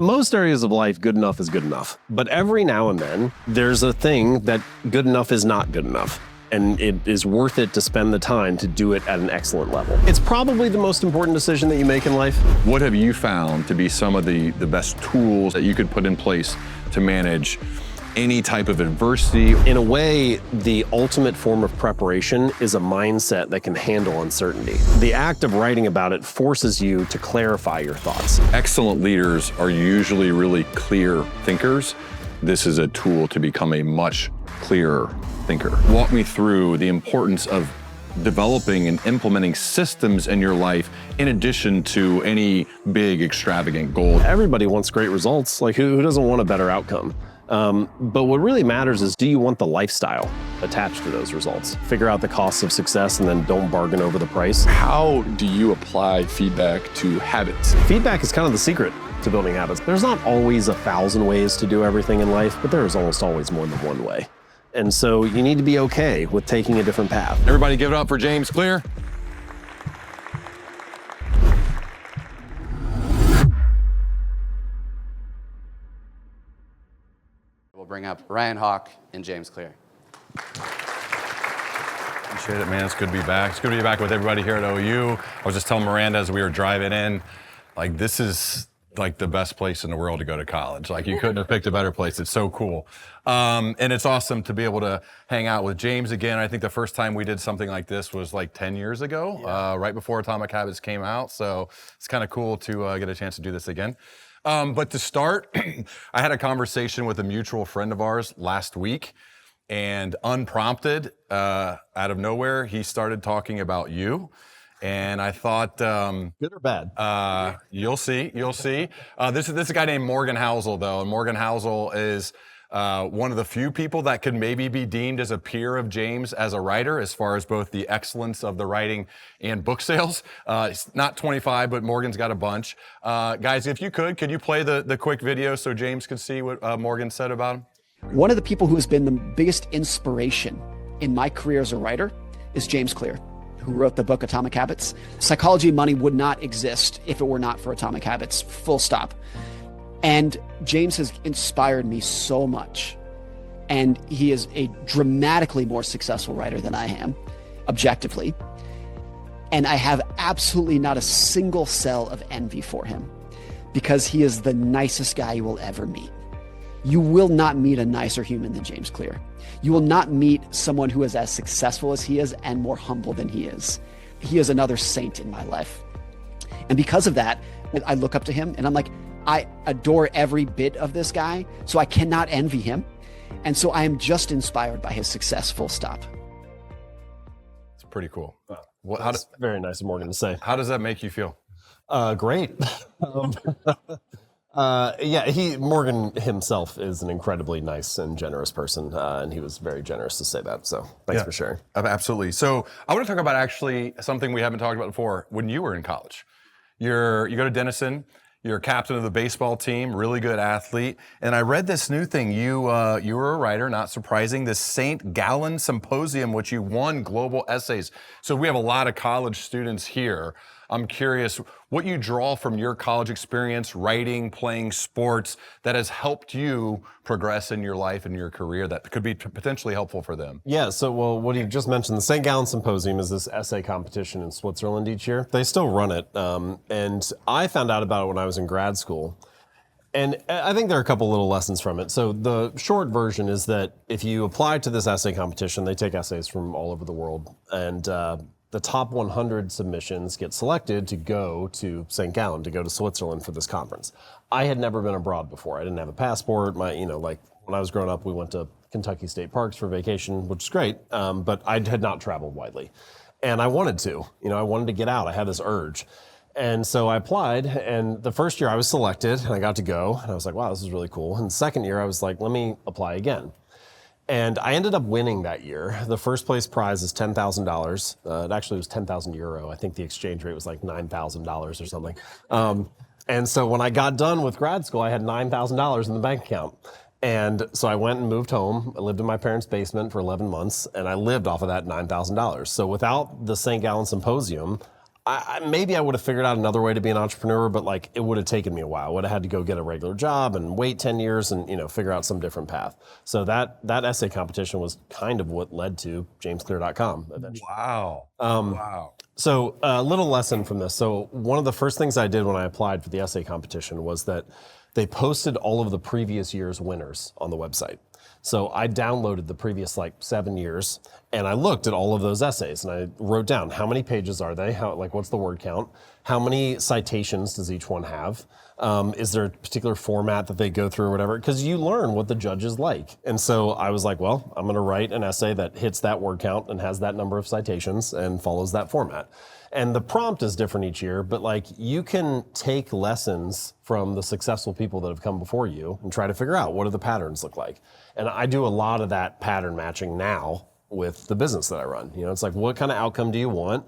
Most areas of life, good enough is good enough. But every now and then, there's a thing that good enough is not good enough. And it is worth it to spend the time to do it at an excellent level. It's probably the most important decision that you make in life. What have you found to be some of the best tools that you could put in place to manage any type of adversity? In a way, the ultimate form of preparation is a mindset that can handle uncertainty. The act of writing about it forces you to clarify your thoughts. Excellent leaders are usually really clear thinkers. This is a tool to become a much clearer thinker. Walk me through the importance of developing and implementing systems in your life in addition to any big extravagant goal. Everybody wants great results. Like who doesn't want a better outcome? But what really matters is, do you want the lifestyle attached to those results? Figure out the costs of success and then don't bargain over the price. How do you apply feedback to habits? Feedback is kind of the secret to building habits. There's not always 1,000 ways to do everything in life, but there is almost always more than one way. And so you need to be okay with taking a different path. Everybody give it up for James Clear. We'll bring up Ryan Hawk and James Clear. Appreciate it, man. It's good to be back. It's good to be back with everybody here at OU. I was just telling Miranda as we were driving in, like, this is like the best place in the world to go to college. Like, you couldn't have picked a better place. It's so cool. And it's awesome to be able to hang out with James again. I think the first time we did something like this was like 10 years ago, right before Atomic Habits came out. So it's kind of cool to get a chance to do this again. But to start, I had a conversation with a mutual friend of ours last week, and unprompted, out of nowhere, he started talking about you. And I thought, good or bad? You'll see. This is a guy named Morgan Housel, though. And Morgan Housel is one of the few people that could maybe be deemed as a peer of James as a writer, as far as both the excellence of the writing and book sales. It's not 25, but Morgan's got a bunch. Guys, if you could you play the quick video so James could see what Morgan said about him? One of the people who has been the biggest inspiration in my career as a writer is James Clear, who wrote the book Atomic Habits. Psychology of Money would not exist if it were not for Atomic Habits, full stop. And James has inspired me so much. And he is a dramatically more successful writer than I am, objectively. And I have absolutely not a single cell of envy for him, because he is the nicest guy you will ever meet. You will not meet a nicer human than James Clear. You will not meet someone who is as successful as he is and more humble than he is. He is another saint in my life. And because of that, I look up to him and I'm like, I adore every bit of this guy, so I cannot envy him. And so I am just inspired by his success, full stop. It's pretty cool. Very nice of Morgan to say. How does that make you feel? Great. Morgan himself is an incredibly nice and generous person, and he was very generous to say that. So thanks for sharing. Absolutely. So I want to talk about actually something we haven't talked about before. When you were in college, you go to Denison. You're captain of the baseball team, really good athlete. And I read this new thing. You were a writer, not surprising, this St. Gallen Symposium, which you won global essays. So we have a lot of college students here. I'm curious what you draw from your college experience, writing, playing sports, that has helped you progress in your life and your career that could be potentially helpful for them. Yeah, what you just mentioned, the St. Gallen Symposium is this essay competition in Switzerland each year. They still run it, and I found out about it when I was in grad school. And I think there are a couple little lessons from it. So the short version is that if you apply to this essay competition, they take essays from all over the world, and the top 100 submissions get selected to go to St. Gallen, to go to Switzerland for this conference. I had never been abroad before. I didn't have a passport. Like when I was growing up, we went to Kentucky State Parks for vacation, which is great, but I had not traveled widely. And I wanted to, I wanted to get out. I had this urge. And so I applied, and the first year I was selected and I got to go, and I was like, wow, this is really cool. And the second year I was like, let me apply again. And I ended up winning that year. The first place prize is $10,000. It actually was 10,000 euro. I think the exchange rate was like $9,000 or something. And so when I got done with grad school, I had $9,000 in the bank account. And so I went and moved home. I lived in my parents' basement for 11 months, and I lived off of that $9,000. So without the St. Gallen Symposium, maybe I would have figured out another way to be an entrepreneur, but like it would have taken me a while. I would have had to go get a regular job and wait 10 years and figure out some different path. So that essay competition was kind of what led to jamesclear.com eventually. Wow. Wow. So a little lesson from this. So one of the first things I did when I applied for the essay competition was that they posted all of the previous year's winners on the website. So I downloaded the previous 7 years and I looked at all of those essays and I wrote down how many pages are they, what's the word count, how many citations does each one have, is there a particular format that they go through or whatever, because you learn what the judges like. And so I was like, well, I'm going to write an essay that hits that word count and has that number of citations and follows that format. And the prompt is different each year, but you can take lessons from the successful people that have come before you and try to figure out what do the patterns look like. And I do a lot of that pattern matching now with the business that I run. It's like, what kind of outcome do you want?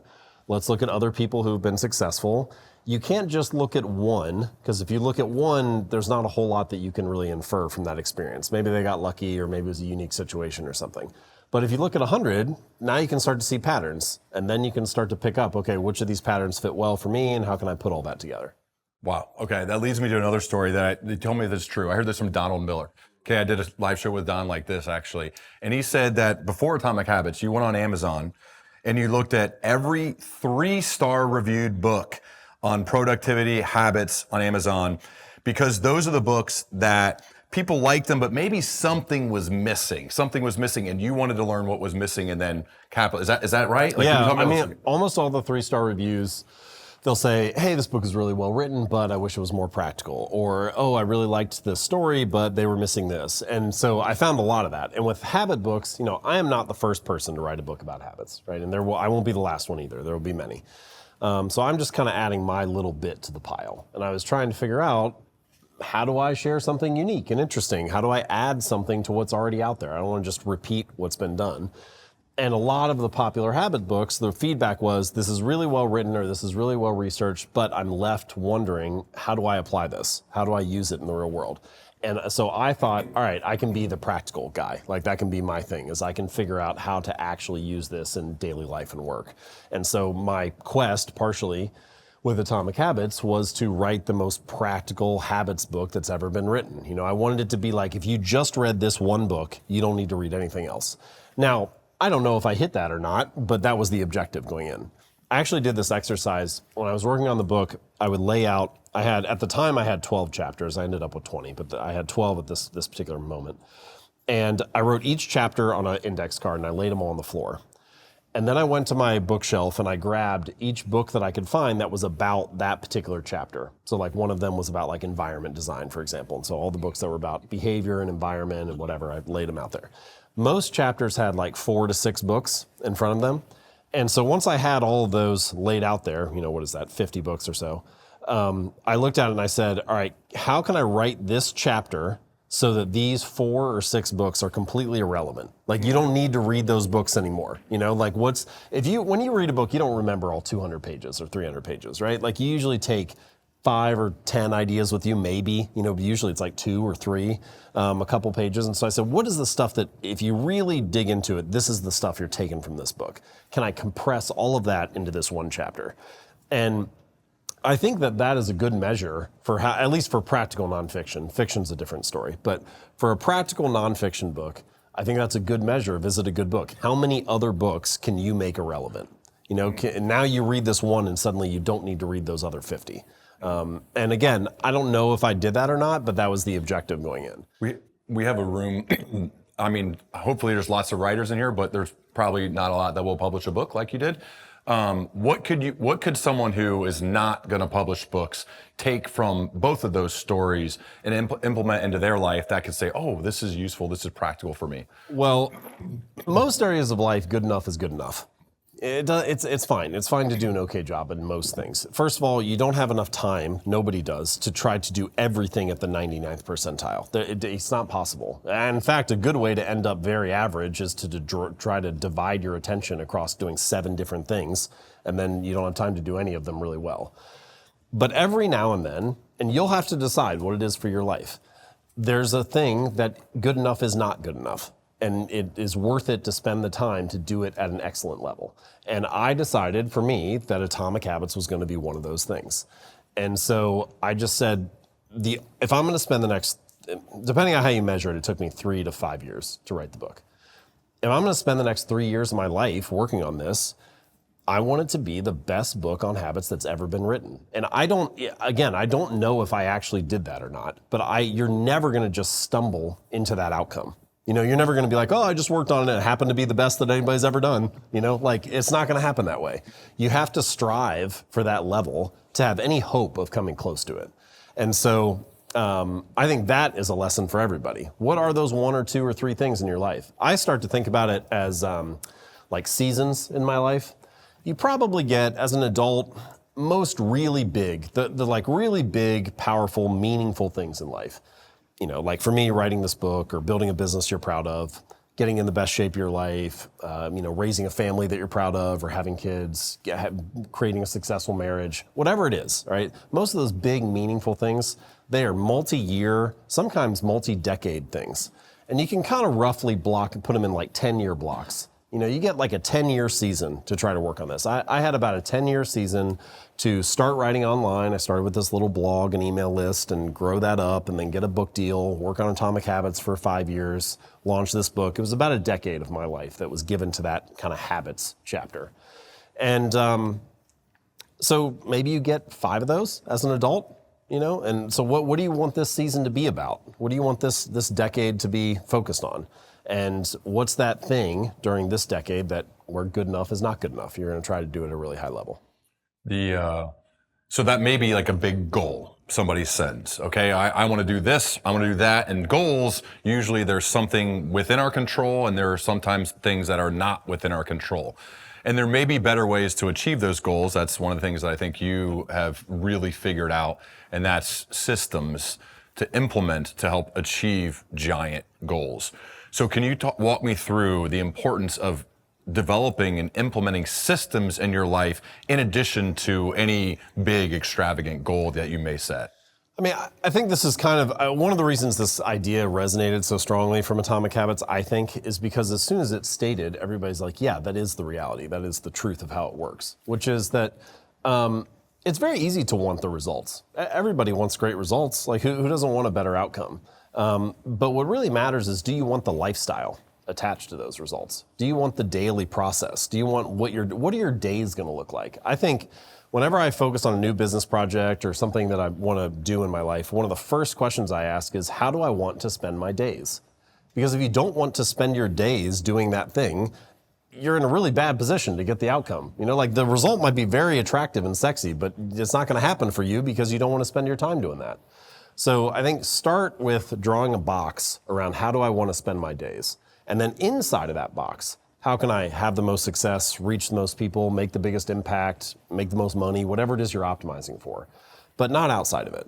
Let's look at other people who've been successful. You can't just look at one, because if you look at one, there's not a whole lot that you can really infer from that experience. Maybe they got lucky or maybe it was a unique situation or something. But if you look at 100, now you can start to see patterns. And then you can start to pick up, okay, which of these patterns fit well for me and how can I put all that together? Wow. Okay. That leads me to another story that they told me that's true. I heard this from Donald Miller. Okay. I did a live show with Don like this actually. And he said that before Atomic Habits, you went on Amazon and you looked at every 3-star reviewed book on productivity habits on Amazon, because those are the books that people liked them, but maybe something was missing. Something was missing, and you wanted to learn what was missing, and then is that right? Yeah, I mean, almost all the 3-star reviews, they'll say, hey, this book is really well written, but I wish it was more practical. Or, oh, I really liked this story, but they were missing this. And so I found a lot of that. And with habit books, I am not the first person to write a book about habits, right? And I won't be the last one either. There will be many. So I'm just kind of adding my little bit to the pile. And I was trying to figure out, how do I share something unique and interesting? How do I add something to what's already out there? I don't want to just repeat what's been done. And a lot of the popular habit books, the feedback was, this is really well written or this is really well researched, but I'm left wondering, how do I apply this? How do I use it in the real world? And so I thought, all right, I can be the practical guy. That can be my thing, is I can figure out how to actually use this in daily life and work. And so my quest, partially, with Atomic Habits was to write the most practical habits book that's ever been written. I wanted it to be like, if you just read this one book, you don't need to read anything else. Now, I don't know if I hit that or not, but that was the objective going in. I actually did this exercise when I was working on the book. I would lay out, at the time I had 12 chapters. I ended up with 20, but I had 12 at this particular moment. And I wrote each chapter on an index card and I laid them all on the floor. And then I went to my bookshelf and I grabbed each book that I could find that was about that particular chapter. So one of them was about environment design, for example. And so all the books that were about behavior and environment and whatever, I laid them out there. Most chapters had 4 to 6 books in front of them. And so once I had all of those laid out there, what is that, 50 books or so, I looked at it and I said, all right, how can I write this chapter so that these 4 or 6 books are completely irrelevant? You don't need to read those books anymore. When you read a book, you don't remember all 200 pages or 300 pages, right? You usually take 5 or 10 ideas with you, maybe, but usually it's 2 or 3, a couple pages. And so I said, what is the stuff that if you really dig into it, this is the stuff you're taking from this book? Can I compress all of that into this one chapter? And I think that is a good measure for how, at least for practical nonfiction. Fiction's a different story, but for a practical nonfiction book, I think that's a good measure of, is it a good book? How many other books can you make irrelevant? Now you read this one and suddenly you don't need to read those other 50. And again, I don't know if I did that or not, but that was the objective going in. We have a room. I mean, hopefully there's lots of writers in here, but there's probably not a lot that will publish a book like you did. What could someone who is not going to publish books take from both of those stories and implement into their life that could say, oh, this is useful, this is practical for me? Well, most areas of life, good enough is good enough. It's fine. It's fine to do an okay job in most things. First of all, you don't have enough time, nobody does, to try to do everything at the 99th percentile. It's not possible. And in fact, a good way to end up very average is to try to divide your attention across doing 7 different things, and then you don't have time to do any of them really well. But every now and then, and you'll have to decide what it is for your life, there's a thing that good enough is not good enough. and it is worth it to spend the time to do it at an excellent level. And I decided for me that Atomic Habits was going to be one of those things. And so I just said, if I'm going to spend the next, depending on how you measure it, it took me 3 to 5 years to write the book. If I'm going to spend the next 3 years of my life working on this, I want it to be the best book on habits that's ever been written. And I don't know if I actually did that or not, but you're never going to just stumble into that outcome. You're never going to be like, oh, I just worked on it. It happened to be the best that anybody's ever done. It's not going to happen that way. You have to strive for that level to have any hope of coming close to it. And so I think that is a lesson for everybody. What are those 1 or 2 or 3 things in your life? I start to think about it as like seasons in my life. You probably get, as an adult, most really big, the like really big, powerful, meaningful things in life. Like for me, writing this book or building a business you're proud of, getting in the best shape of your life, raising a family that you're proud of or having kids, creating a successful marriage, whatever it is, right? Most of those big, meaningful things, they are multi-year, sometimes multi-decade things. And you can kind of roughly put them in like 10-year blocks. You get like a 10-year season to try to work on this. I had about a 10-year season to start writing online. I started with this little blog and email list and grow that up and then get a book deal, work on Atomic Habits for 5 years, launch this book. It was about a decade of my life that was given to that kind of habits chapter. And so maybe you get 5 of those as an adult, and so what do you want this season to be about? What do you want this decade to be focused on? And what's that thing during this decade that where good enough is not good enough? You're going to try to do it at a really high level. So that may be like a big goal somebody sends. Okay, I want to do this, I want to do that. And goals, usually there's something within our control, and there are sometimes things that are not within our control. And there may be better ways to achieve those goals. That's one of the things that I think you have really figured out, and that's systems to implement to help achieve giant goals. So can you walk me through the importance of developing and implementing systems in your life in addition to any big extravagant goal that you may set? I mean, I think this is kind of one of the reasons this idea resonated so strongly from Atomic Habits, I think, is because as soon as it's stated, everybody's like, yeah, that is the reality. That is the truth of how it works, which is that it's very easy to want the results. Everybody wants great results. Like who doesn't want a better outcome? But what really matters is, do you want the lifestyle attached to those results? Do you want the daily process? Do you want what are your days going to look like? I think whenever I focus on a new business project or something that I want to do in my life, one of the first questions I ask is, how do I want to spend my days? Because if you don't want to spend your days doing that thing, you're in a really bad position to get the outcome. Like the result might be very attractive and sexy, but it's not going to happen for you because you don't want to spend your time doing that. So I think start with drawing a box around how do I want to spend my days? And then inside of that box, how can I have the most success, reach the most people, make the biggest impact, make the most money, whatever it is you're optimizing for, but not outside of it.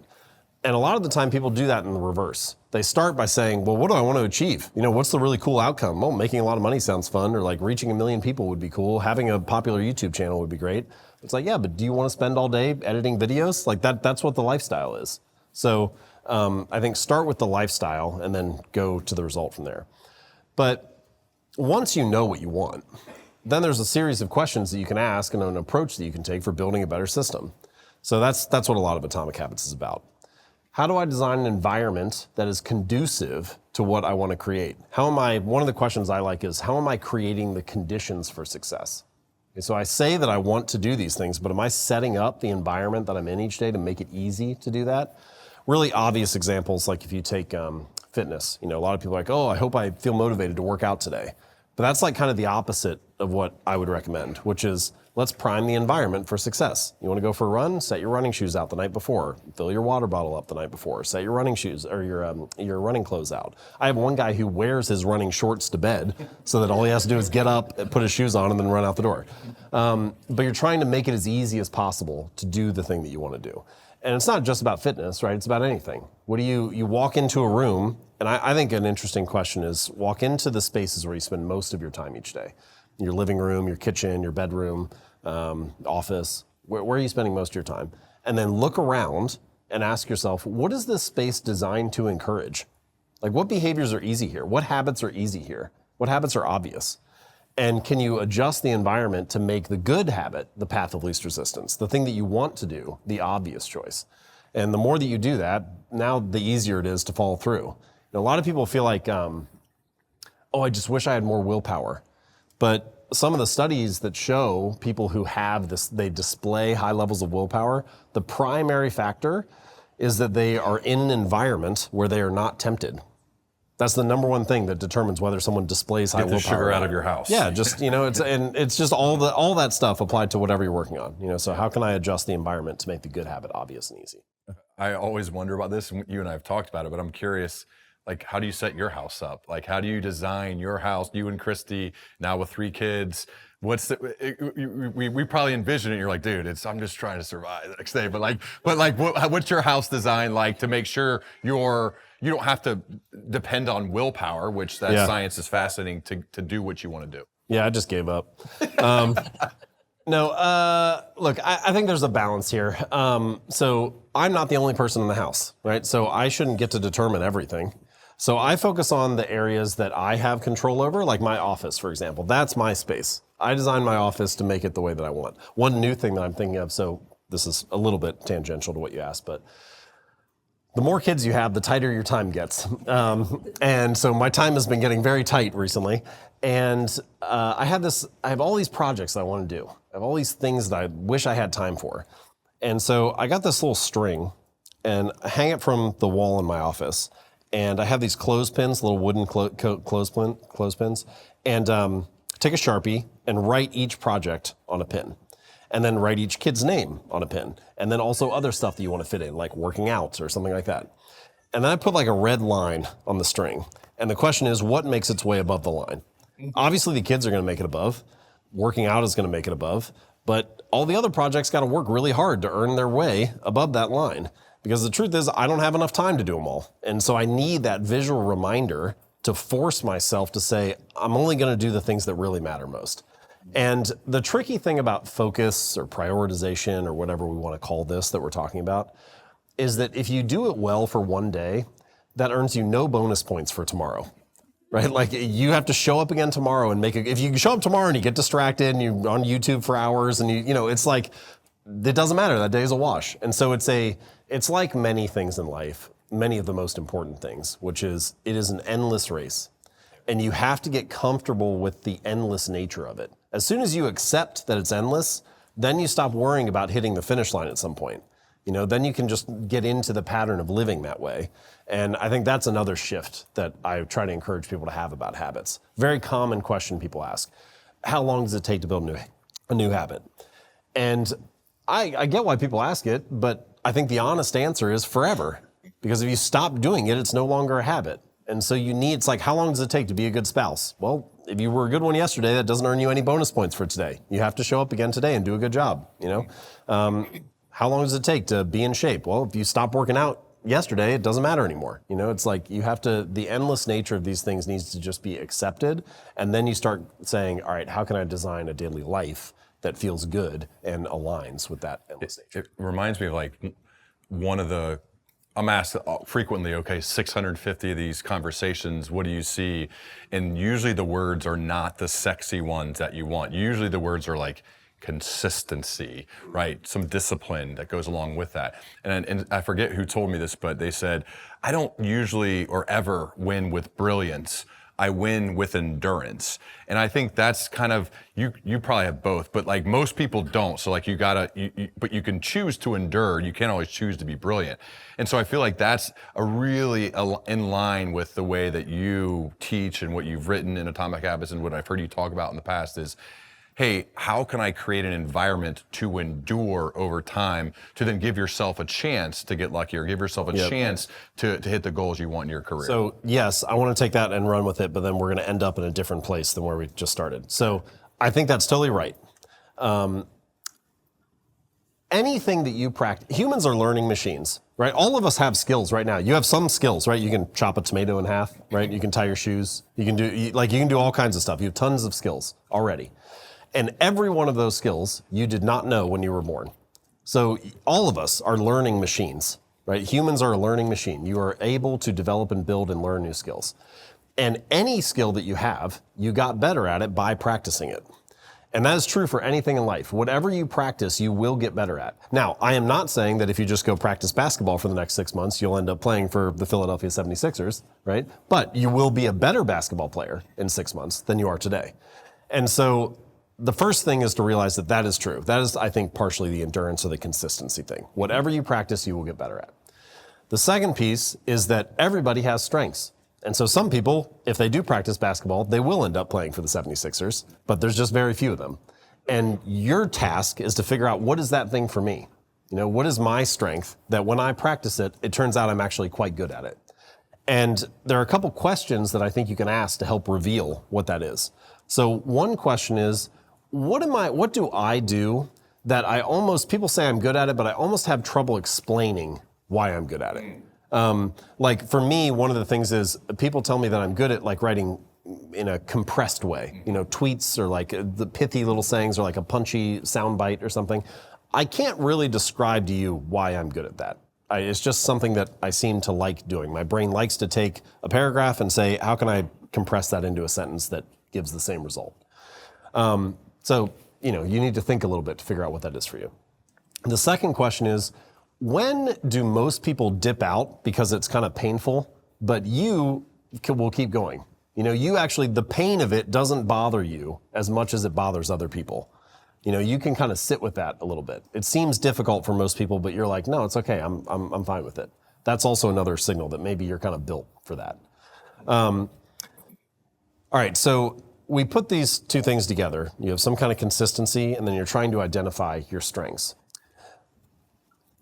And a lot of the time people do that in the reverse. They start by saying, well, what do I want to achieve? What's the really cool outcome? Well, making a lot of money sounds fun, or like reaching 1 million people would be cool. Having a popular YouTube channel would be great. It's like, yeah, but do you want to spend all day editing videos? Like that's what the lifestyle is. So I think start with the lifestyle and then go to the result from there. But once you know what you want, then there's a series of questions that you can ask and an approach that you can take for building a better system. So that's what a lot of Atomic Habits is about. How do I design an environment that is conducive to what I want to create? One of the questions I like is, how am I creating the conditions for success? Okay, so I say that I want to do these things, but am I setting up the environment that I'm in each day to make it easy to do that? Really obvious examples, like if you take fitness, a lot of people are like, oh, I hope I feel motivated to work out today. But that's like kind of the opposite of what I would recommend, which is let's prime the environment for success. You want to go for a run? Set your running shoes out the night before. Fill your water bottle up the night before. Set your running shoes or your running clothes out. I have one guy who wears his running shorts to bed so that all he has to do is get up, put his shoes on, and then run out the door. But you're trying to make it as easy as possible to do the thing that you want to do. And it's not just about fitness, right? It's about anything. What do you walk into a room, and I think an interesting question is walk into the spaces where you spend most of your time each day. Your living room, your kitchen, your bedroom, office. Where are you spending most of your time? And then look around and ask yourself, what is this space designed to encourage? Like what behaviors are easy here? What habits are easy here? What habits are obvious? And can you adjust the environment to make the good habit the path of least resistance, the thing that you want to do, the obvious choice? And the more that you do that, now the easier it is to follow through. A lot of people feel like, oh, I just wish I had more willpower. But some of the studies that show people who have this, they display high levels of willpower, the primary factor is that they are in an environment where they are not tempted. That's the number one thing that determines whether someone displays high Get the willpower. sugar out of your house. Yeah, just it's just all that stuff applied to whatever you're working on. So how can I adjust the environment to make the good habit obvious and easy? I always wonder about this, and you and I have talked about it, but I'm curious, like, how do you set your house up? Like, how do you design your house? You and Christy, now with 3 kids, we probably envision it. You're like, dude, I'm just trying to survive the next day. But what's your house design like to make sure you don't have to depend on willpower, which that science is fascinating to do what you want to do. Yeah, I just gave up. No, look, I think there's a balance here. So I'm not the only person in the house, right? So I shouldn't get to determine everything. So I focus on the areas that I have control over, like my office, for example. That's my space. I design my office to make it the way that I want. One new thing that I'm thinking of, so this is a little bit tangential to what you asked, but the more kids you have, the tighter your time gets. And so my time has been getting very tight recently. And I have all these projects that I want to do. I have all these things that I wish I had time for. And so I got this little string and I hang it from the wall in my office. And I have these clothespins, little wooden clothespins, and take a Sharpie and write each project on a pin. And then write each kid's name on a pin. And then also other stuff that you want to fit in, like working out or something like that. And then I put like a red line on the string. And the question is, what makes its way above the line? Obviously, the kids are going to make it above. Working out is going to make it above. But all the other projects got to work really hard to earn their way above that line. Because the truth is, I don't have enough time to do them all. And so I need that visual reminder to force myself to say, I'm only going to do the things that really matter most. And the tricky thing about focus or prioritization or whatever we want to call this that we're talking about is that if you do it well for one day, that earns you no bonus points for tomorrow, right? Like you have to show up again tomorrow and if you show up tomorrow and you get distracted and you're on YouTube for hours and it's like, it doesn't matter, that day is a wash. And so it's like many things in life, many of the most important things, which is it is an endless race. And you have to get comfortable with the endless nature of it. As soon as you accept that it's endless, then you stop worrying about hitting the finish line at some point. Then you can just get into the pattern of living that way. And I think that's another shift that I try to encourage people to have about habits. Very common question people ask: how long does it take to build a new habit? And I get why people ask it, but I think the honest answer is forever. Because if you stop doing it, it's no longer a habit. And so it's like, how long does it take to be a good spouse? Well, if you were a good one yesterday, that doesn't earn you any bonus points for today. You have to show up again today and do a good job, How long does it take to be in shape? Well, if you stop working out yesterday, it doesn't matter anymore. It's like the endless nature of these things needs to just be accepted. And then you start saying, all right, how can I design a daily life that feels good and aligns with that endless nature? It reminds me of like I'm asked frequently, okay, 650 of these conversations, what do you see? And usually the words are not the sexy ones that you want. Usually the words are like consistency, right? Some discipline that goes along with that. And I forget who told me this, but they said, I don't usually or ever win with brilliance. I win with endurance. And I think that's kind of, you probably have both, but like most people don't. So like but you can choose to endure. You can't always choose to be brilliant. And so I feel like that's really in line with the way that you teach and what you've written in Atomic Habits and what I've heard you talk about in the past is, hey, how can I create an environment to endure over time to then give yourself a chance to get lucky or give yourself a chance to hit the goals you want in your career? So yes, I want to take that and run with it, but then we're going to end up in a different place than where we just started. So I think that's totally right. Anything that you practice, humans are learning machines, right? All of us have skills right now. You have some skills, right? You can chop a tomato in half, right? You can tie your shoes. You can do all kinds of stuff. You have tons of skills already. And every one of those skills you did not know when you were born. So all of us are learning machines, right? Humans are a learning machine. You are able to develop and build and learn new skills. And any skill that you have, you got better at it by practicing it. And that is true for anything in life. Whatever you practice, you will get better at. Now, I am not saying that if you just go practice basketball for the next 6 months, you'll end up playing for the Philadelphia 76ers, right? But you will be a better basketball player in 6 months than you are today. And so the first thing is to realize that that is true. That is, I think, partially the endurance or the consistency thing. Whatever you practice, you will get better at. The second piece is that everybody has strengths. And so some people, if they do practice basketball, they will end up playing for the 76ers, but there's just very few of them. And your task is to figure out, what is that thing for me? You know, what is my strength that when I practice it, it turns out I'm actually quite good at it. And there are a couple questions that I think you can ask to help reveal what that is. So one question is, what do I do that people say I'm good at it, but I almost have trouble explaining why I'm good at it? Like for me, one of the things is people tell me that I'm good at like writing in a compressed way, you know, tweets or like the pithy little sayings or like a punchy soundbite or something. I can't really describe to you why I'm good at that. It's just something that I seem to like doing. My brain likes to take a paragraph and say, how can I compress that into a sentence that gives the same result? So, you know, you need to think a little bit to figure out what that is for you. The second question is, when do most people dip out because it's kind of painful, but you will keep going? You know, you actually, the pain of it doesn't bother you as much as it bothers other people. You know, you can kind of sit with that a little bit. It seems difficult for most people, but you're like, no, it's okay. I'm fine with it. That's also another signal that maybe you're kind of built for that. All right, so we put these two things together. You have some kind of consistency, and then you're trying to identify your strengths.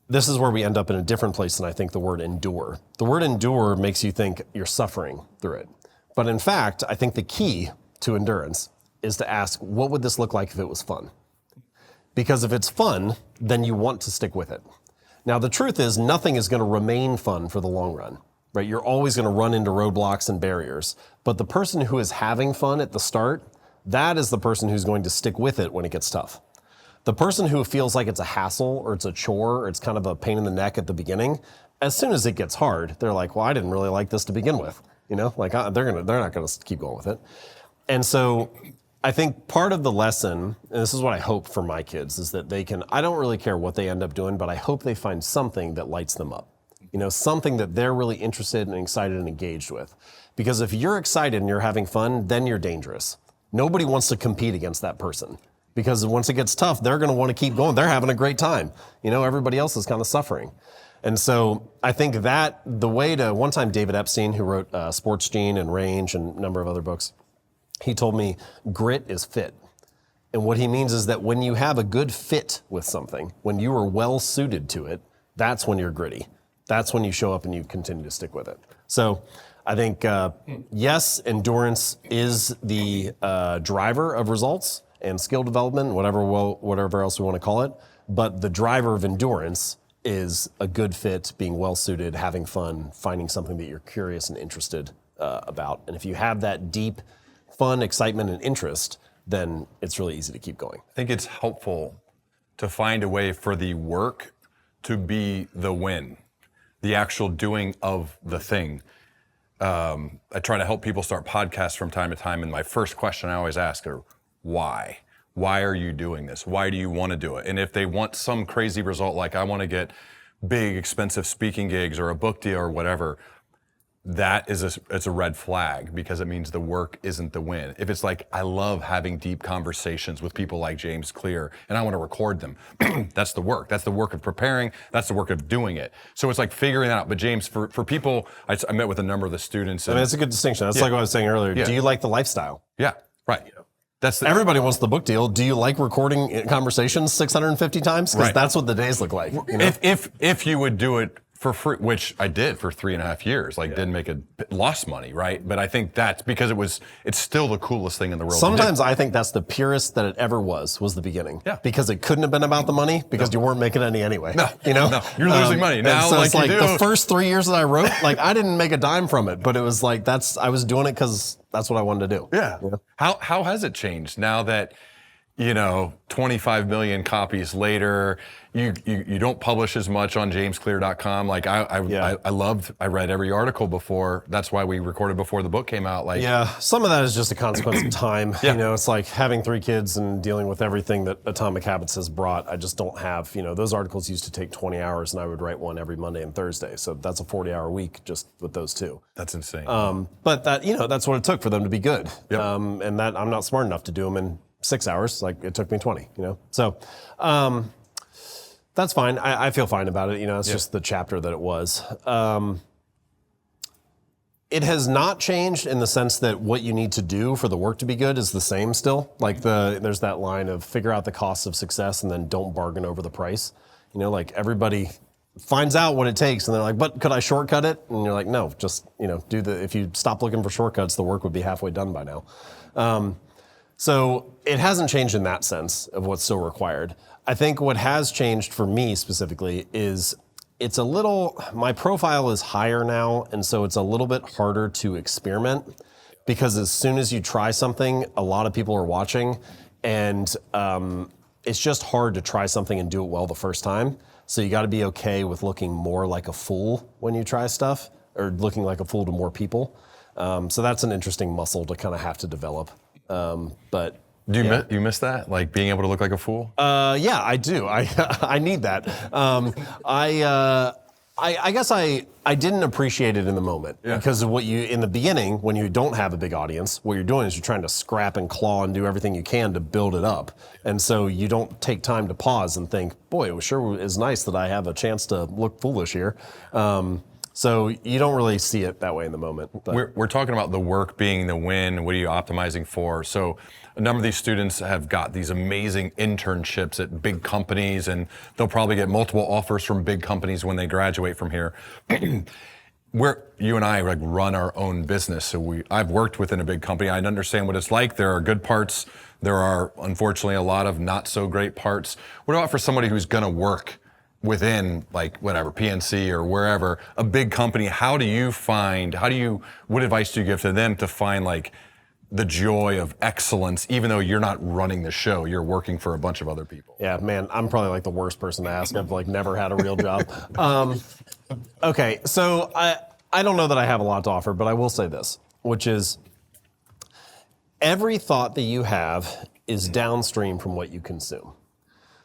This is where we end up in a different place than I think the word endure. The word endure makes you think you're suffering through it. But in fact, I think the key to endurance is to ask, what would this look like if it was fun? Because if it's fun, then you want to stick with it. Now, the truth is nothing is going to remain fun for the long run, right? You're always going to run into roadblocks and barriers. But the person who is having fun at the start, that is the person who's going to stick with it when it gets tough. The person who feels like it's a hassle or it's a chore or it's kind of a pain in the neck at the beginning, as soon as it gets hard, they're like, well, I didn't really like this to begin with. You know, like they're not going to keep going with it. And so I think part of the lesson, and this is what I hope for my kids, is that I don't really care what they end up doing, but I hope they find something that lights them up. You know, something that they're really interested and excited and engaged with. Because if you're excited and you're having fun, then you're dangerous. Nobody wants to compete against that person. Because once it gets tough, they're going to want to keep going. They're having a great time. You know, everybody else is kind of suffering. And so I think that one time David Epstein, who wrote Sports Gene and Range and a number of other books, he told me grit is fit. And what he means is that when you have a good fit with something, when you are well suited to it, that's when you're gritty. That's when you show up and you continue to stick with it. So I think, yes, endurance is the driver of results and skill development, whatever else we want to call it. But the driver of endurance is a good fit, being well-suited, having fun, finding something that you're curious and interested about. And if you have that deep fun, excitement, and interest, then it's really easy to keep going. I think it's helpful to find a way for the work to be the win, the actual doing of the thing. I try to help people start podcasts from time to time, and my first question I always ask are, why? Why are you doing this? Why do you want to do it? And if they want some crazy result, like I want to get big, expensive speaking gigs or a book deal or whatever, that is it's a red flag, because it means the work isn't the win. If it's like, I love having deep conversations with people like James Clear and I want to record them, that's the work. That's the work of preparing. That's the work of doing it. So it's like figuring that out. But James, for people, I met with a number of the students. I mean, it's a good distinction. That's like what I was saying earlier. Yeah. Do you like the lifestyle? Yeah, right. Everybody wants the book deal. Do you like recording conversations 650 times? Because that's what the days look like. You know? If you would do it for free, which I did for 3.5 years, didn't make lost money, right? But I think that's because it's still the coolest thing in the world. Sometimes I think that's the purest that it ever was the beginning. Yeah. Because it couldn't have been about the money, because you weren't making any anyway. No, No, you're losing money now. So like it's like you do. the first 3 years that I wrote, I didn't make a dime from it, but it was like I was doing it because that's what I wanted to do. Yeah. How has it changed now that 25 million copies later. You don't publish as much on jamesclear.com. Like I read every article before. That's why we recorded before the book came out. Like, yeah, some of that is just a consequence of time. It's like having 3 kids and dealing with everything that Atomic Habits has brought. I just don't have, those articles used to take 20 hours and I would write one every Monday and Thursday. So that's a 40-hour week just with those 2. That's insane. But that, that's what it took for them to be good. Yep. And that I'm not smart enough to do them in 6 hours, like it took me 20, So that's fine. I feel fine about it. It's just the chapter that it was. It has not changed in the sense that what you need to do for the work to be good is the same still. Like there's that line of figure out the cost of success and then don't bargain over the price. Like everybody finds out what it takes and they're like, but could I shortcut it? And you're like, no, just, if you stop looking for shortcuts, the work would be halfway done by now. So it hasn't changed in that sense of what's still required. I think what has changed for me specifically is my profile is higher now, and so it's a little bit harder to experiment because as soon as you try something, a lot of people are watching, and it's just hard to try something and do it well the first time. So you got to be okay with looking more like a fool when you try stuff, or looking like a fool to more people. So that's an interesting muscle to kind of have to develop. But do you miss that? Like being able to look like a fool? Yeah, I do. I need that. I guess I didn't appreciate it in the moment because of in the beginning, when you don't have a big audience, what you're doing is you're trying to scrap and claw and do everything you can to build it up. And so you don't take time to pause and think, boy, it sure is nice that I have a chance to look foolish here. So you don't really see it that way in the moment. But. We're talking about the work being the win. What are you optimizing for? So a number of these students have got these amazing internships at big companies, and they'll probably get multiple offers from big companies when they graduate from here. You and I run our own business. So I've worked within a big company. I understand what it's like. There are good parts. There are, unfortunately, a lot of not so great parts. What about for somebody who's going to work within PNC or wherever, a big company? What advice do you give to them to find the joy of excellence, even though you're not running the show, you're working for a bunch of other people? Yeah, man, I'm probably the worst person to ask. I've never had a real job. Okay, so I don't know that I have a lot to offer, but I will say this, which is every thought that you have is downstream from what you consume.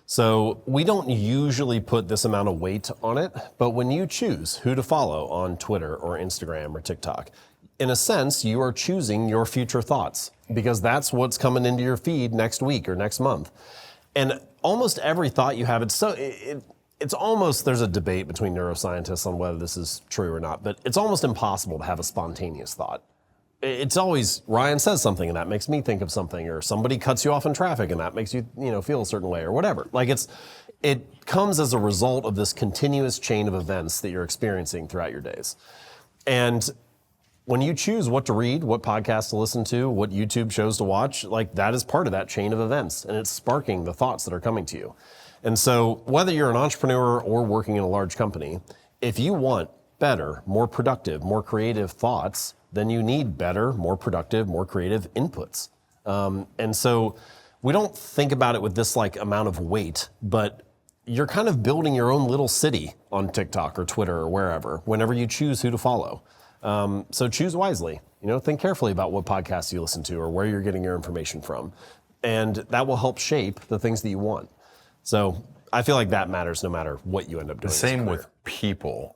So we don't usually put this amount of weight on it, but when you choose who to follow on Twitter or Instagram or TikTok, in a sense, you are choosing your future thoughts because that's what's coming into your feed next week or next month. And almost every thought you have, it's almost, there's a debate between neuroscientists on whether this is true or not, but it's almost impossible to have a spontaneous thought. It's always Ryan says something and that makes me think of something, or somebody cuts you off in traffic and that makes you feel a certain way or whatever. It comes as a result of this continuous chain of events that you're experiencing throughout your days. And when you choose what to read, what podcasts to listen to, what YouTube shows to watch, that is part of that chain of events, and it's sparking the thoughts that are coming to you. And so whether you're an entrepreneur or working in a large company, if you want better, more productive, more creative thoughts, then you need better, more productive, more creative inputs. And so we don't think about it with this amount of weight, but you're kind of building your own little city on TikTok or Twitter or wherever, whenever you choose who to follow. So choose wisely, think carefully about what podcasts you listen to or where you're getting your information from. And that will help shape the things that you want. So I feel like that matters no matter what you end up doing. The same with people.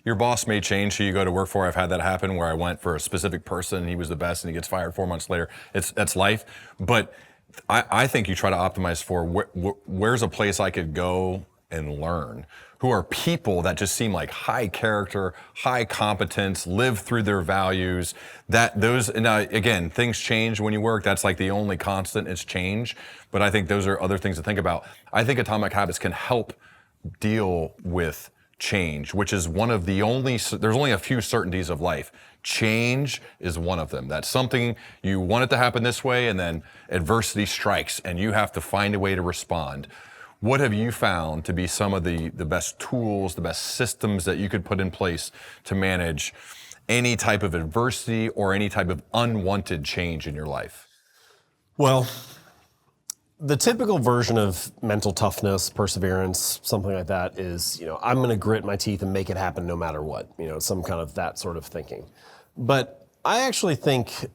Your boss may change who you go to work for. I've had that happen where I went for a specific person and he was the best and he gets fired 4 months later. That's life. But I think you try to optimize for where's a place I could go and learn. Who are people that just seem like high character, high competence, live through their values. Again, things change when you work. That's the only constant is change. But I think those are other things to think about. I think Atomic Habits can help deal with change, which is one of the there's only a few certainties of life. Change is one of them. That's something you want it to happen this way, and then adversity strikes, and you have to find a way to respond. What have you found to be some of the best tools, the best systems that you could put in place to manage any type of adversity or any type of unwanted change in your life? Well, the typical version of mental toughness, perseverance, something like that is, I'm going to grit my teeth and make it happen no matter what, some kind of that sort of thinking. But I actually think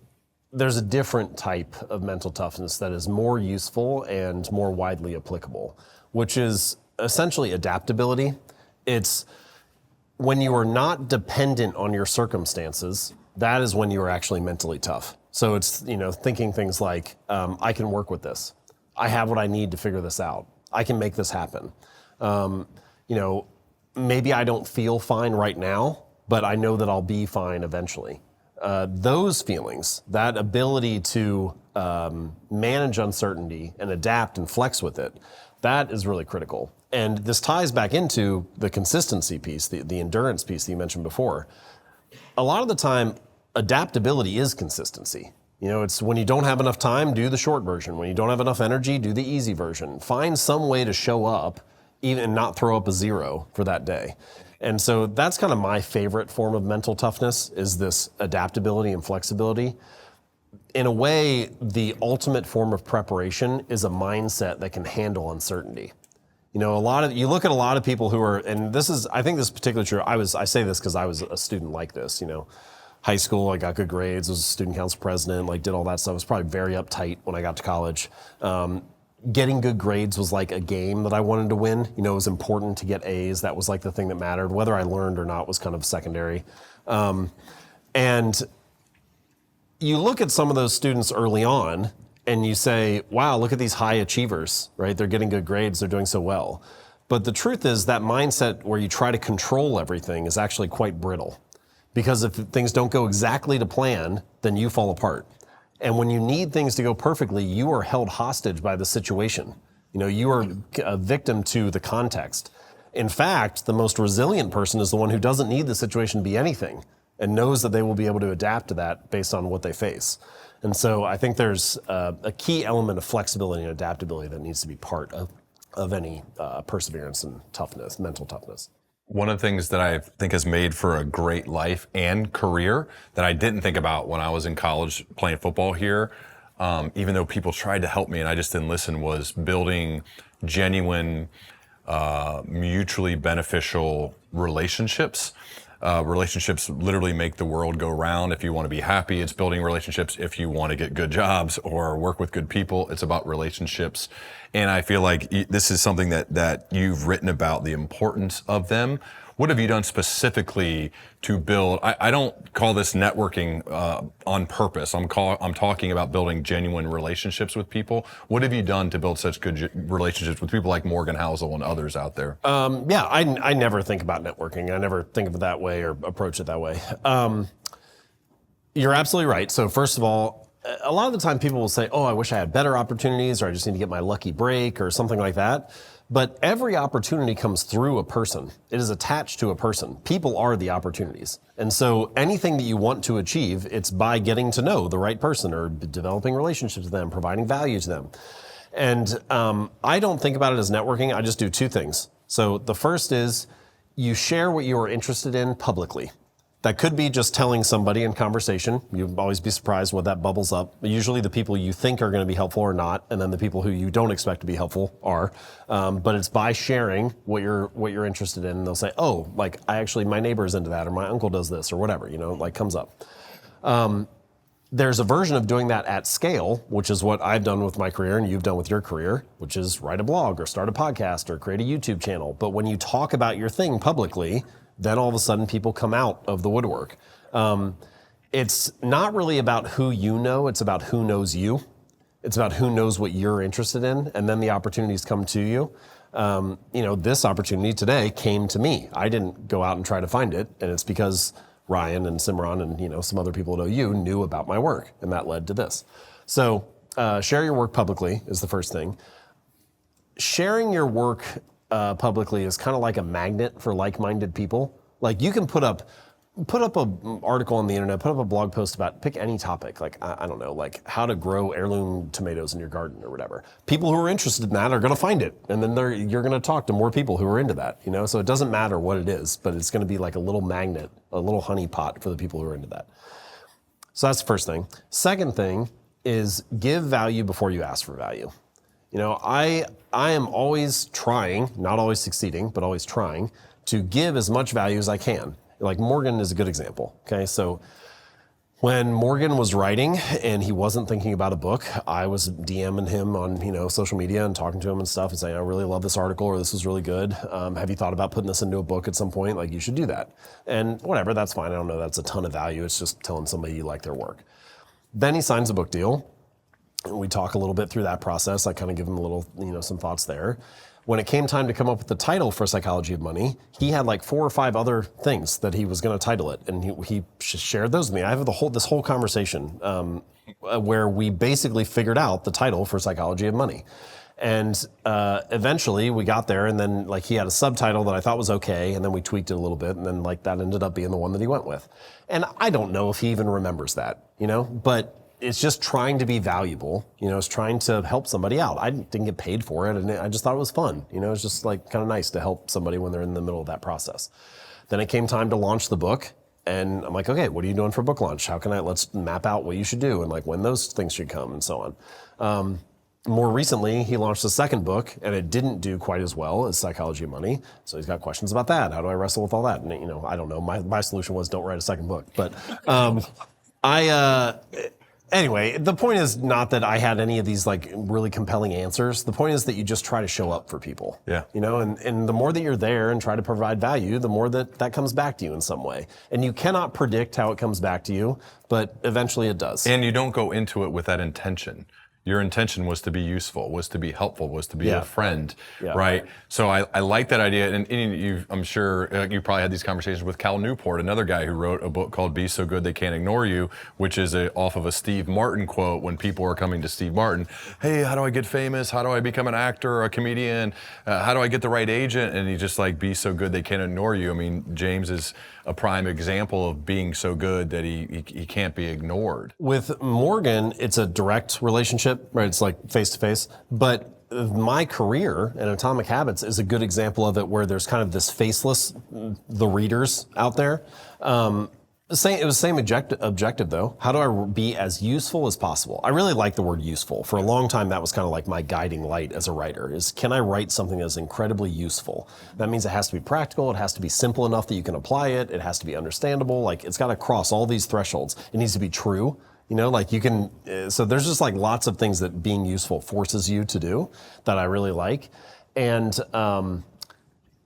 there's a different type of mental toughness that is more useful and more widely applicable, which is essentially adaptability. It's when you are not dependent on your circumstances, that is when you are actually mentally tough. So it's, thinking things like, I can work with this. I have what I need to figure this out. I can make this happen. Maybe I don't feel fine right now, but I know that I'll be fine eventually. Those feelings, that ability to manage uncertainty and adapt and flex with it, that is really critical. And this ties back into the consistency piece, the endurance piece that you mentioned before. A lot of the time, adaptability is consistency. It's when you don't have enough time, do the short version. When you don't have enough energy, do the easy version. Find some way to show up, even and not throw up a 0 for that day. And so that's kind of my favorite form of mental toughness, is this adaptability and flexibility. In a way, the ultimate form of preparation is a mindset that can handle uncertainty. You look at a lot of people who are, and I think this is particularly true. I say this because I was a student like this, high school, I got good grades, was a student council president, did all that stuff. I was probably very uptight when I got to college. Getting good grades was like a game that I wanted to win. It was important to get A's. That was like the thing that mattered. Whether I learned or not was kind of secondary. And you look at some of those students early on and you say, wow, look at these high achievers, right? They're getting good grades, they're doing so well. But the truth is that mindset where you try to control everything is actually quite brittle. Because if things don't go exactly to plan, then you fall apart. And when you need things to go perfectly, you are held hostage by the situation. You are a victim to the context. In fact, the most resilient person is the one who doesn't need the situation to be anything and knows that they will be able to adapt to that based on what they face. And so I think there's a key element of flexibility and adaptability that needs to be part of any perseverance and toughness, mental toughness. One of the things that I think has made for a great life and career that I didn't think about when I was in college playing football here, even though people tried to help me and I just didn't listen, was building genuine, mutually beneficial relationships. Relationships literally make the world go round. If you want to be happy, it's building relationships. If you want to get good jobs or work with good people, it's about relationships. And I feel like this is something that you've written about, the importance of them. What have you done specifically to build? I don't call this networking on purpose. I'm talking about building genuine relationships with people. What have you done to build such good relationships with people like Morgan Housel and others out there? I never think about networking. I never think of it that way or approach it that way. You're absolutely right. So first of all, a lot of the time people will say, oh, I wish I had better opportunities, or I just need to get my lucky break or something like that. But every opportunity comes through a person. It is attached to a person. People are the opportunities. And so anything that you want to achieve, it's by getting to know the right person or developing relationships with them, providing value to them. And I don't think about it as networking. I just do two things. So the first is you share what you are interested in publicly. That could be just telling somebody in conversation. You'll always be surprised when that bubbles up. Usually the people you think are going to be helpful are not, and then the people who you don't expect to be helpful are. But it's by sharing what you're interested in, and they'll say, oh, my neighbor's into that, or my uncle does this, or whatever, comes up. There's a version of doing that at scale, which is what I've done with my career and you've done with your career, which is write a blog or start a podcast or create a YouTube channel. But when you talk about your thing publicly, then all of a sudden people come out of the woodwork. It's not really about who you know, it's about who knows you. It's about who knows what you're interested in, and then the opportunities come to you. This opportunity today came to me. I didn't go out and try to find it, and it's because Ryan and Simran and some other people at OU knew about my work, and that led to this. So share your work publicly is the first thing. Sharing your work publicly is kind of like a magnet for like-minded people. Like you can put up an article on the internet, put up a blog post about, pick any topic, I don't know, like how to grow heirloom tomatoes in your garden or whatever. People who are interested in that are going to find it, and then you're going to talk to more people who are into that, So it doesn't matter what it is, but it's going to be like a little magnet, a little honey pot for the people who are into that. So that's the first thing. Second thing is give value before you ask for value. You know, I am always trying, not always succeeding, but always trying to give as much value as I can. Like Morgan is a good example. Okay, so when Morgan was writing and he wasn't thinking about a book, I was DMing him on, you know, social media and talking to him and stuff and saying, I really love this article, or this was really good. Have you thought about putting this into a book at some point? Like, you should do that. And whatever, that's fine. I don't know, that's a ton of value. It's just telling somebody you like their work. Then he signs a book deal. And we talk a little bit through that process. I kind of give him a little, you know, some thoughts there. When it came time to come up with the title for Psychology of Money, he had like 4 or 5 other things that he was going to title it, and he shared those with me. I have this whole conversation where we basically figured out the title for Psychology of Money, and eventually we got there. And then like he had a subtitle that I thought was okay, and then we tweaked it a little bit, and then like that ended up being the one that he went with. And I don't know if he even remembers that, you know, but it's just trying to be valuable, you know, it's trying to help somebody out. I didn't get paid for it, and I just thought it was fun. You know, it's just like kind of nice to help somebody when they're in the middle of that process. Then it came time to launch the book, and I'm like, okay, what are you doing for book launch? How can let's map out what you should do and like when those things should come and so on. More recently, he launched a second book, and it didn't do quite as well as Psychology of Money. So he's got questions about that. How do I wrestle with all that? And, you know, I don't know. My solution was don't write a second book. But anyway, the point is not that I had any of these like really compelling answers. The point is that you just try to show up for people. Yeah. You know, and the more that you're there and try to provide value, the more that comes back to you in some way. And you cannot predict how it comes back to you, but eventually it does. And you don't go into it with that intention. Your intention was to be useful, was to be helpful, was to be a friend, right? So I like that idea. And I'm sure you probably had these conversations with Cal Newport, another guy who wrote a book called Be So Good They Can't Ignore You, which is off of a Steve Martin quote when people are coming to Steve Martin. Hey, how do I get famous? How do I become an actor or a comedian? How do I get the right agent? And he's just like, be so good they can't ignore you. I mean, James is a prime example of being so good that he can't be ignored. With Morgan, it's a direct relationship, right? It's like face to face. But my career in Atomic Habits is a good example of it, where there's kind of this faceless, the readers out there. It was the same objective though. How do I be as useful as possible? I really like the word useful. For a long time, that was kind of like my guiding light as a writer, is can I write something that's incredibly useful? That means it has to be practical. It has to be simple enough that you can apply it. It has to be understandable. Like, it's got to cross all these thresholds. It needs to be true. You know, like you can, so there's just like lots of things that being useful forces you to do that I really like. And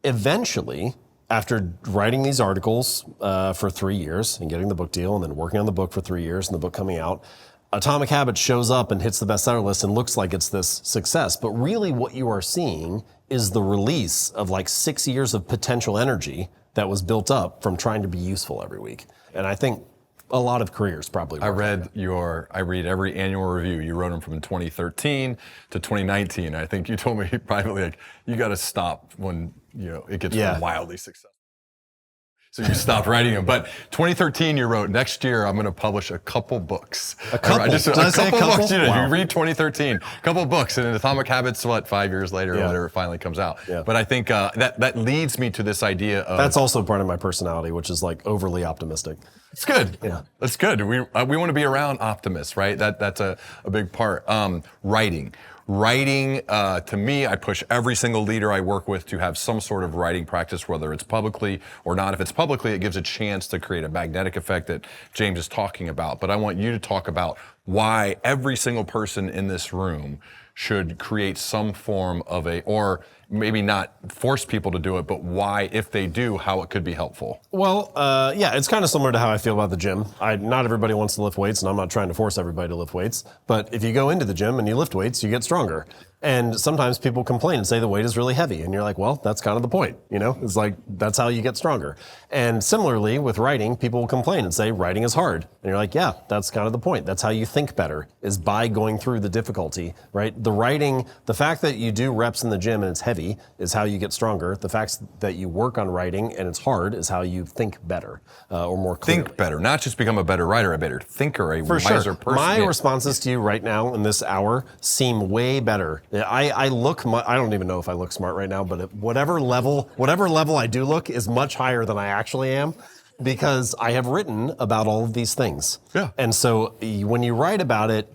eventually, after writing these articles for 3 years and getting the book deal and then working on the book for 3 years and the book coming out, Atomic Habits shows up and hits the bestseller list and looks like it's this success. But really what you are seeing is the release of like 6 years of potential energy that was built up from trying to be useful every week. And I think a lot of careers probably work. I read every annual review. You wrote them from 2013 to 2019. I think you told me privately, like, you got to stop when, you know, it gets wildly successful. So you stopped writing them. But 2013, you wrote, next year I'm going to publish a couple books. A couple? Did I say a couple books? Wow. You read 2013, a couple books, and Atomic Habits, 5 years later or whatever, it finally comes out. Yeah. But I think that leads me to this idea of... That's also part of my personality, which is like overly optimistic. It's good. Yeah, that's good. We want to be around optimists, right? That's a big part. Writing, to me, I push every single leader I work with to have some sort of writing practice, whether it's publicly or not. If it's publicly, it gives a chance to create a magnetic effect that James is talking about. But I want you to talk about why every single person in this room should create some form of or maybe not force people to do it, but why, if they do, how it could be helpful. Well, it's kind of similar to how I feel about the gym. Not everybody wants to lift weights, and I'm not trying to force everybody to lift weights. But if you go into the gym and you lift weights, you get stronger. And sometimes people complain and say the weight is really heavy. And you're like, well, that's kind of the point. You know, it's like, that's how you get stronger. And similarly with writing, people will complain and say writing is hard. And you're like, yeah, that's kind of the point. That's how you think better, is by going through the difficulty, right? The fact that you do reps in the gym and it's heavy is how you get stronger. The fact that you work on writing and it's hard is how you think better or more clearly. Think better, not just become a better writer, a better thinker, a For wiser sure. person. My responses to you right now in this hour seem way better. I don't even know if I look smart right now, but at whatever level I do look is much higher than I actually am, because I have written about all of these things. Yeah. And so when you write about it,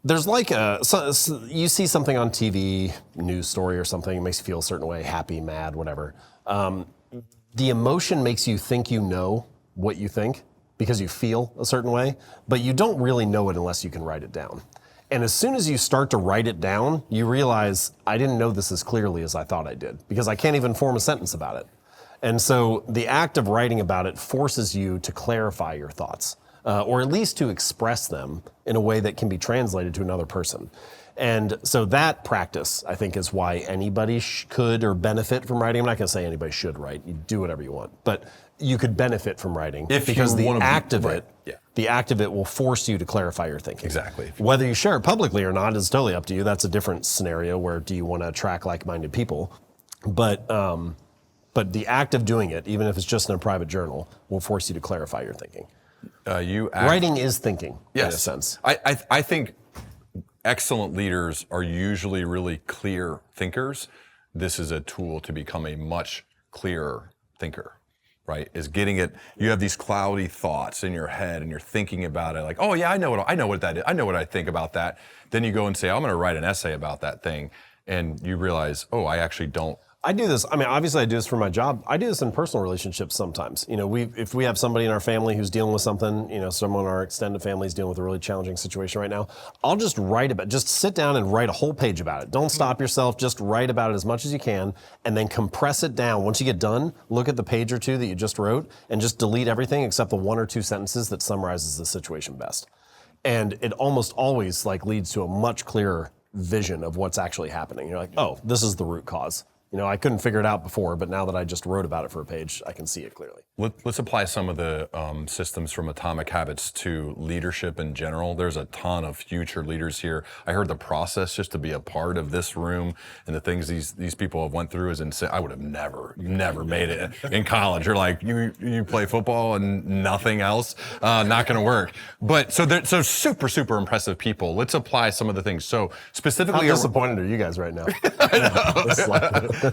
There's like you see something on TV, news story or something, it makes you feel a certain way, happy, mad, whatever. The emotion makes you think you know what you think because you feel a certain way, but you don't really know it unless you can write it down. And as soon as you start to write it down, you realize I didn't know this as clearly as I thought I did because I can't even form a sentence about it. And so the act of writing about it forces you to clarify your thoughts, or at least to express them in a way that can be translated to another person. And so that practice, I think, is why anybody could or benefit from writing. I'm not going to say anybody should write. You do whatever you want. But you could benefit from writing because the act of it will force you to clarify your thinking. Exactly. Whether you share it publicly or not is totally up to you. That's a different scenario where do you want to attract like-minded people. But the act of doing it, even if it's just in a private journal, will force you to clarify your thinking. Writing is thinking, in a sense. I think excellent leaders are usually really clear thinkers. This is a tool to become a much clearer thinker, right? Is getting it. You have these cloudy thoughts in your head, and you're thinking about it, like, oh yeah, I know what that is. I know what I think about that. Then you go and say, I'm going to write an essay about that thing, and you realize, oh, I actually don't. I do this. I mean, obviously, I do this for my job. I do this in personal relationships sometimes. You know, if we have somebody in our family who's dealing with something, you know, someone in our extended family is dealing with a really challenging situation right now, I'll just just sit down and write a whole page about it. Don't stop yourself. Just write about it as much as you can, and then compress it down. Once you get done, look at the page or two that you just wrote, and just delete everything except the 1 or 2 sentences that summarizes the situation best. And it almost always leads to a much clearer vision of what's actually happening. You're like, oh, this is the root cause. You know, I couldn't figure it out before, but now that I just wrote about it for a page, I can see it clearly. Let's apply some of the systems from Atomic Habits to leadership in general. There's a ton of future leaders here. I heard the process just to be a part of this room and the things these people have went through is insane. I would have never made it in college. You're like, you play football and nothing else, not going to work. But so super impressive people. Let's apply some of the things. So specifically, how disappointed are you guys right now?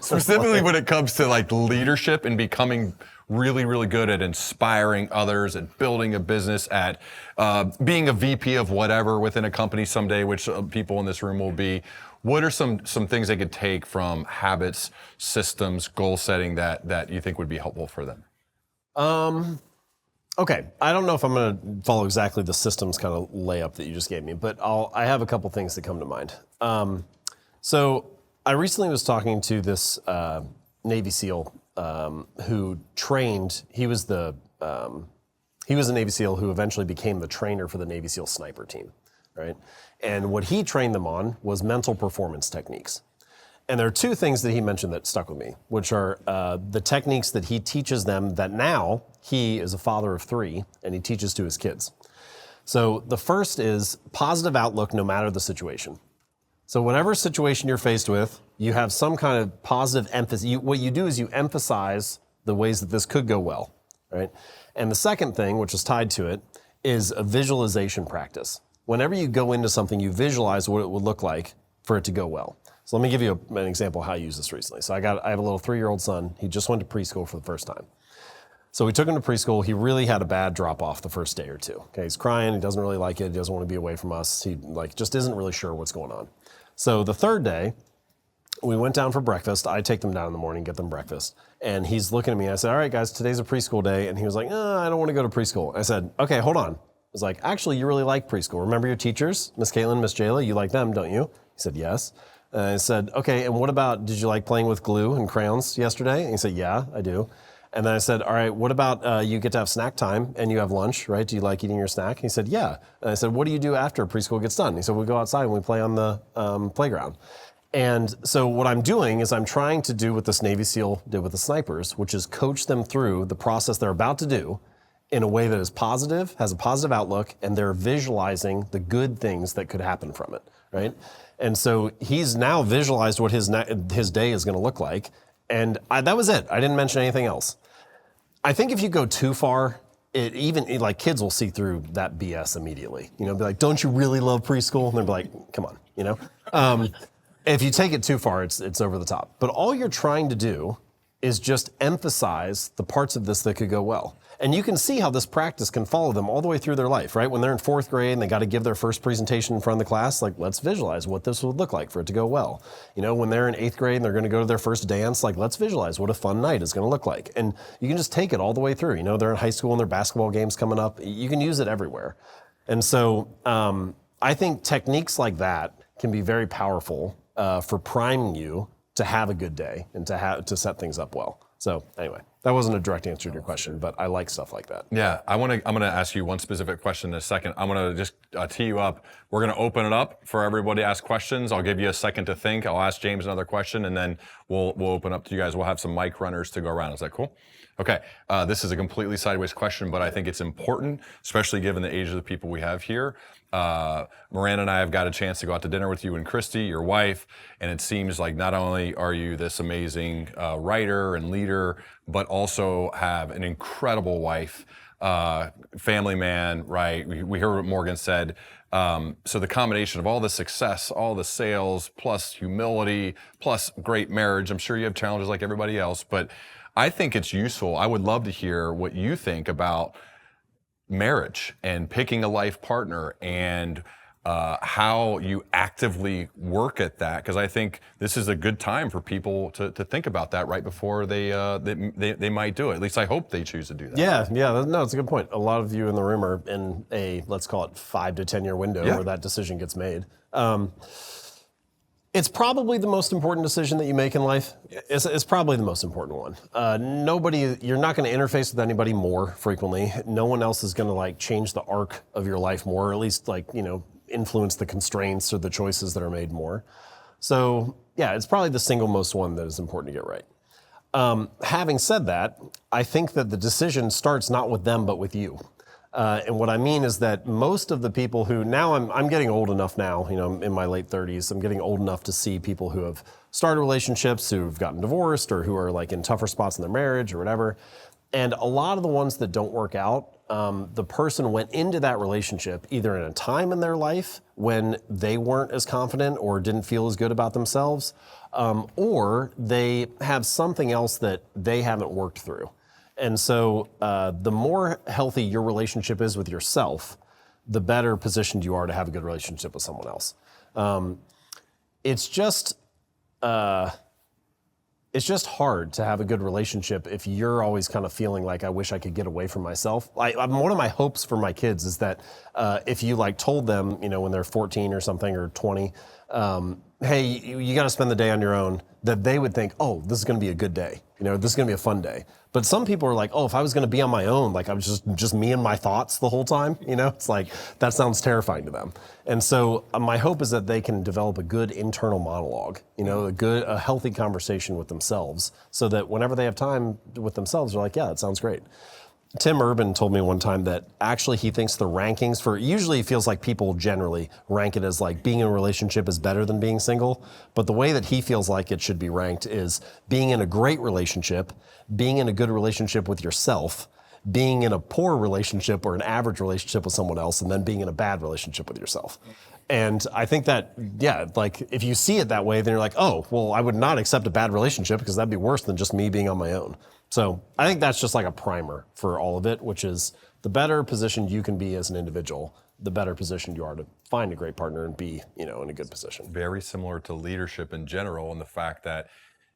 Specifically when it comes to leadership and becoming really good at inspiring others, at building a business, at being a VP of whatever within a company someday, which people in this room will be. What are some things they could take from habits, systems, goal setting that you think would be helpful for them? Okay, I don't know if I'm going to follow exactly the systems kind of layup that you just gave me, but I have a couple things that come to mind. So I recently was talking to this Navy SEAL who trained. He was a Navy SEAL who eventually became the trainer for the Navy SEAL sniper team, right? And what he trained them on was mental performance techniques. And there are 2 things that he mentioned that stuck with me, which are the techniques that he teaches them that now he is a father of 3 and he teaches to his kids. So the first is positive outlook no matter the situation. So whatever situation you're faced with, you have some kind of positive emphasis. What you do is you emphasize the ways that this could go well, right? And the second thing, which is tied to it, is a visualization practice. Whenever you go into something, you visualize what it would look like for it to go well. So let me give you an example of how I used this recently. So I have a little 3-year-old son. He just went to preschool for the first time. So we took him to preschool. He really had a bad drop off the first day or 2. Okay, he's crying. He doesn't really like it. He doesn't want to be away from us. He just isn't really sure what's going on. So the 3rd day, we went down for breakfast. I take them down in the morning, get them breakfast. And he's looking at me. I said, all right, guys, today's a preschool day. And he was like, I don't want to go to preschool. I said, okay, hold on. I was like, actually, you really like preschool. Remember your teachers, Miss Caitlin, Miss Jayla? You like them, don't you? He said, yes. I said, okay, and what about, did you like playing with glue and crayons yesterday? And he said, yeah, I do. And then I said, all right, what about you get to have snack time and you have lunch, right? Do you like eating your snack? He said, yeah. And I said, what do you do after preschool gets done? He said, we go outside and we play on the playground. And so what I'm doing is I'm trying to do what this Navy SEAL did with the snipers, which is coach them through the process they're about to do in a way that is positive, has a positive outlook, and they're visualizing the good things that could happen from it, right? And so he's now visualized what his day is going to look like. And that was it. I didn't mention anything else. I think if you go too far, kids will see through that BS immediately. You know, be like, don't you really love preschool? And they'll be like, come on, you know? If you take it too far, it's over the top. But all you're trying to do is just emphasize the parts of this that could go well. And you can see how this practice can follow them all the way through their life, right? When they're in 4th grade and they got to give their first presentation in front of the class, like, let's visualize what this would look like for it to go well. You know, when they're in 8th grade and they're going to go to their first dance, like, let's visualize what a fun night is going to look like. And you can just take it all the way through. You know, they're in high school and their basketball games coming up. You can use it everywhere. And so I think techniques like that can be very powerful for priming you to have a good day and to set things up well. So anyway, that wasn't a direct answer to your question, but I like stuff like that. Yeah, I'm gonna ask you one specific question in a second. I'm gonna just tee you up. We're gonna open it up for everybody to ask questions. I'll give you a second to think. I'll ask James another question, and then we'll open up to you guys. We'll have some mic runners to go around. Is that cool? Okay, this is a completely sideways question, but I think it's important, especially given the age of the people we have here. Miranda and I have got a chance to go out to dinner with you and Christy, your wife, and it seems like not only are you this amazing writer and leader, but also have an incredible wife, family man, right? We heard what Morgan said. So the combination of all the success, all the sales, plus humility, plus great marriage. I'm sure you have challenges like everybody else, but I think it's useful. I would love to hear what you think about marriage and picking a life partner and how you actively work at that, because I think this is a good time for people to think about that right before they might do it. At least I hope they choose to do that. Yeah, no, it's a good point. A lot of you in the room are in a, let's call it 5 to 10 year window where that decision gets made. It's probably the most important decision that you make in life. It's probably the most important one. You're not going to interface with anybody more frequently. No one else is going to like change the arc of your life more, or at least like, you know, influence the constraints or the choices that are made more. So yeah, it's probably the single most one that is important to get right. Having said that, I think that the decision starts not with them, but with you. And what I mean is that most of the people who, now I'm getting old enough now, you know, I'm in my late 30s, I'm getting old enough to see people who have started relationships, who've gotten divorced, or who are like in tougher spots in their marriage or whatever. And a lot of the ones that don't work out, the person went into that relationship either in a time in their life when they weren't as confident or didn't feel as good about themselves, or they have something else that they haven't worked through. And so the more healthy your relationship is with yourself, the better positioned you are to have a good relationship with someone else. It's just hard to have a good relationship if you're always kind of feeling like, I wish I could get away from myself. One of my hopes for my kids is that if you like told them, you know, when they're 14 or something or 20, hey, you got to spend the day on your own, that they would think, oh, this is going to be a good day. You know, this is going to be a fun day. But some people are like, oh, if I was going to be on my own, like I was just me and my thoughts the whole time, you know, it's like, that sounds terrifying to them. And so my hope is that they can develop a good internal monologue, you know, a healthy conversation with themselves, so that whenever they have time with themselves, they're like, yeah, that sounds great. Tim Urban told me one time that actually he thinks the rankings usually it feels like people generally rank it as like being in a relationship is better than being single. But the way that he feels like it should be ranked is being in a great relationship, being in a good relationship with yourself, being in a poor relationship or an average relationship with someone else, and then being in a bad relationship with yourself. And I think that, yeah, like if you see it that way, then you're like, oh, well, I would not accept a bad relationship because that'd be worse than just me being on my own. So I think that's just like a primer for all of it, which is the better positioned you can be as an individual, the better positioned you are to find a great partner and be, you know, in a good position. Very similar to leadership in general, and the fact that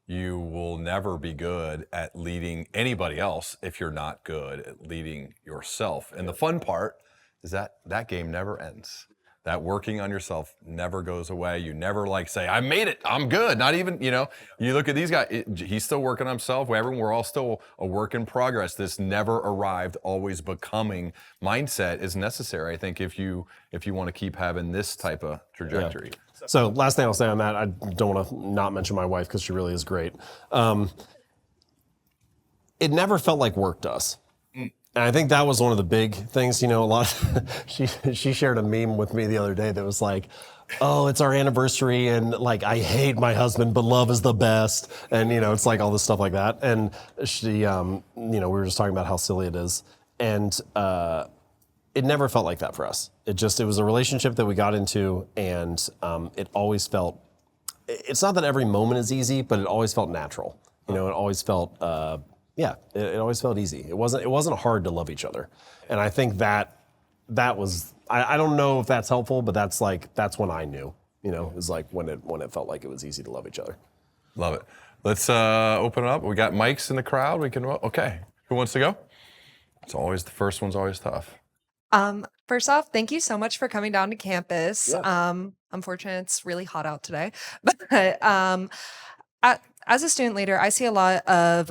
you will never be good at leading anybody else if you're not good at leading yourself. And the fun part is that that game never ends. That working on yourself never goes away. You never like say, I made it, I'm good. Not even, you know, you look at these guys, he's still working on himself. We're all still a work in progress. This never arrived, always becoming mindset is necessary, I think, if you want to keep having this type of trajectory. Yeah. So last thing I'll say on that, I don't want to not mention my wife because she really is great. It never felt like work to us. And I think that was one of the big things, you know, she shared a meme with me the other day that was like, oh, it's our anniversary and like, I hate my husband, but love is the best. And, you know, it's like all this stuff like that. And she, you know, we were just talking about how silly it is. And it never felt like that for us. It was a relationship that we got into, and it always felt, it's not that every moment is easy, but it always felt natural. You know, it always felt, it always felt easy. It wasn't hard to love each other. And I think that was, I don't know if that's helpful, but that's when I knew, you know, is like when it felt like it was easy to love each other. Love it. Let's open it up. We got mics in the crowd. Okay. Who wants to go? It's always, the first one's always tough. First off, thank you so much for coming down to campus. Yeah. Unfortunately, it's really hot out today, but as a student leader, I see a lot of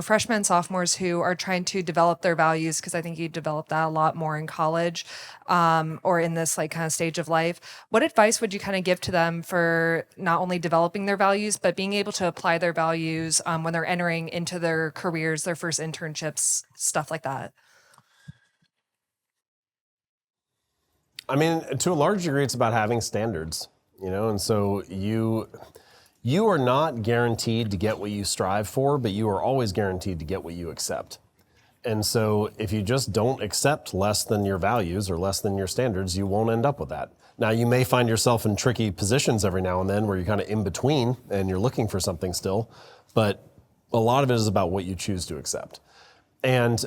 freshmen and sophomores who are trying to develop their values, because I think you develop that a lot more in college or in this like kind of stage of life. What advice would you kind of give to them for not only developing their values, but being able to apply their values when they're entering into their careers, their first internships, stuff like that? I mean, to a large degree, it's about having standards, you know, and so you are not guaranteed to get what you strive for, but you are always guaranteed to get what you accept. And so if you just don't accept less than your values or less than your standards, you won't end up with that. Now, you may find yourself in tricky positions every now and then where you're kind of in between and you're looking for something still, but a lot of it is about what you choose to accept. And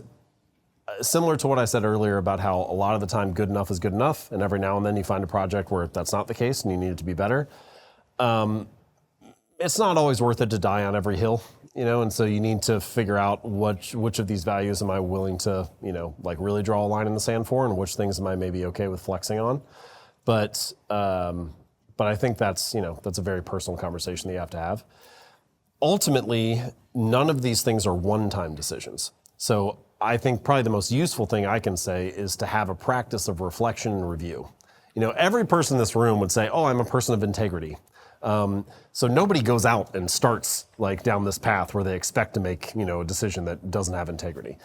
similar to what I said earlier about how a lot of the time good enough is good enough, and every now and then you find a project where that's not the case and you need it to be better. It's not always worth it to die on every hill, you know, and so you need to figure out which of these values am I willing to, you know, like really draw a line in the sand for, and which things am I maybe okay with flexing on. But I think that's a very personal conversation that you have to have. Ultimately, none of these things are one-time decisions. So I think probably the most useful thing I can say is to have a practice of reflection and review. You know, every person in this room would say, oh, I'm a person of integrity. So nobody goes out and starts like down this path where they expect to make, you know, a decision that doesn't have integrity.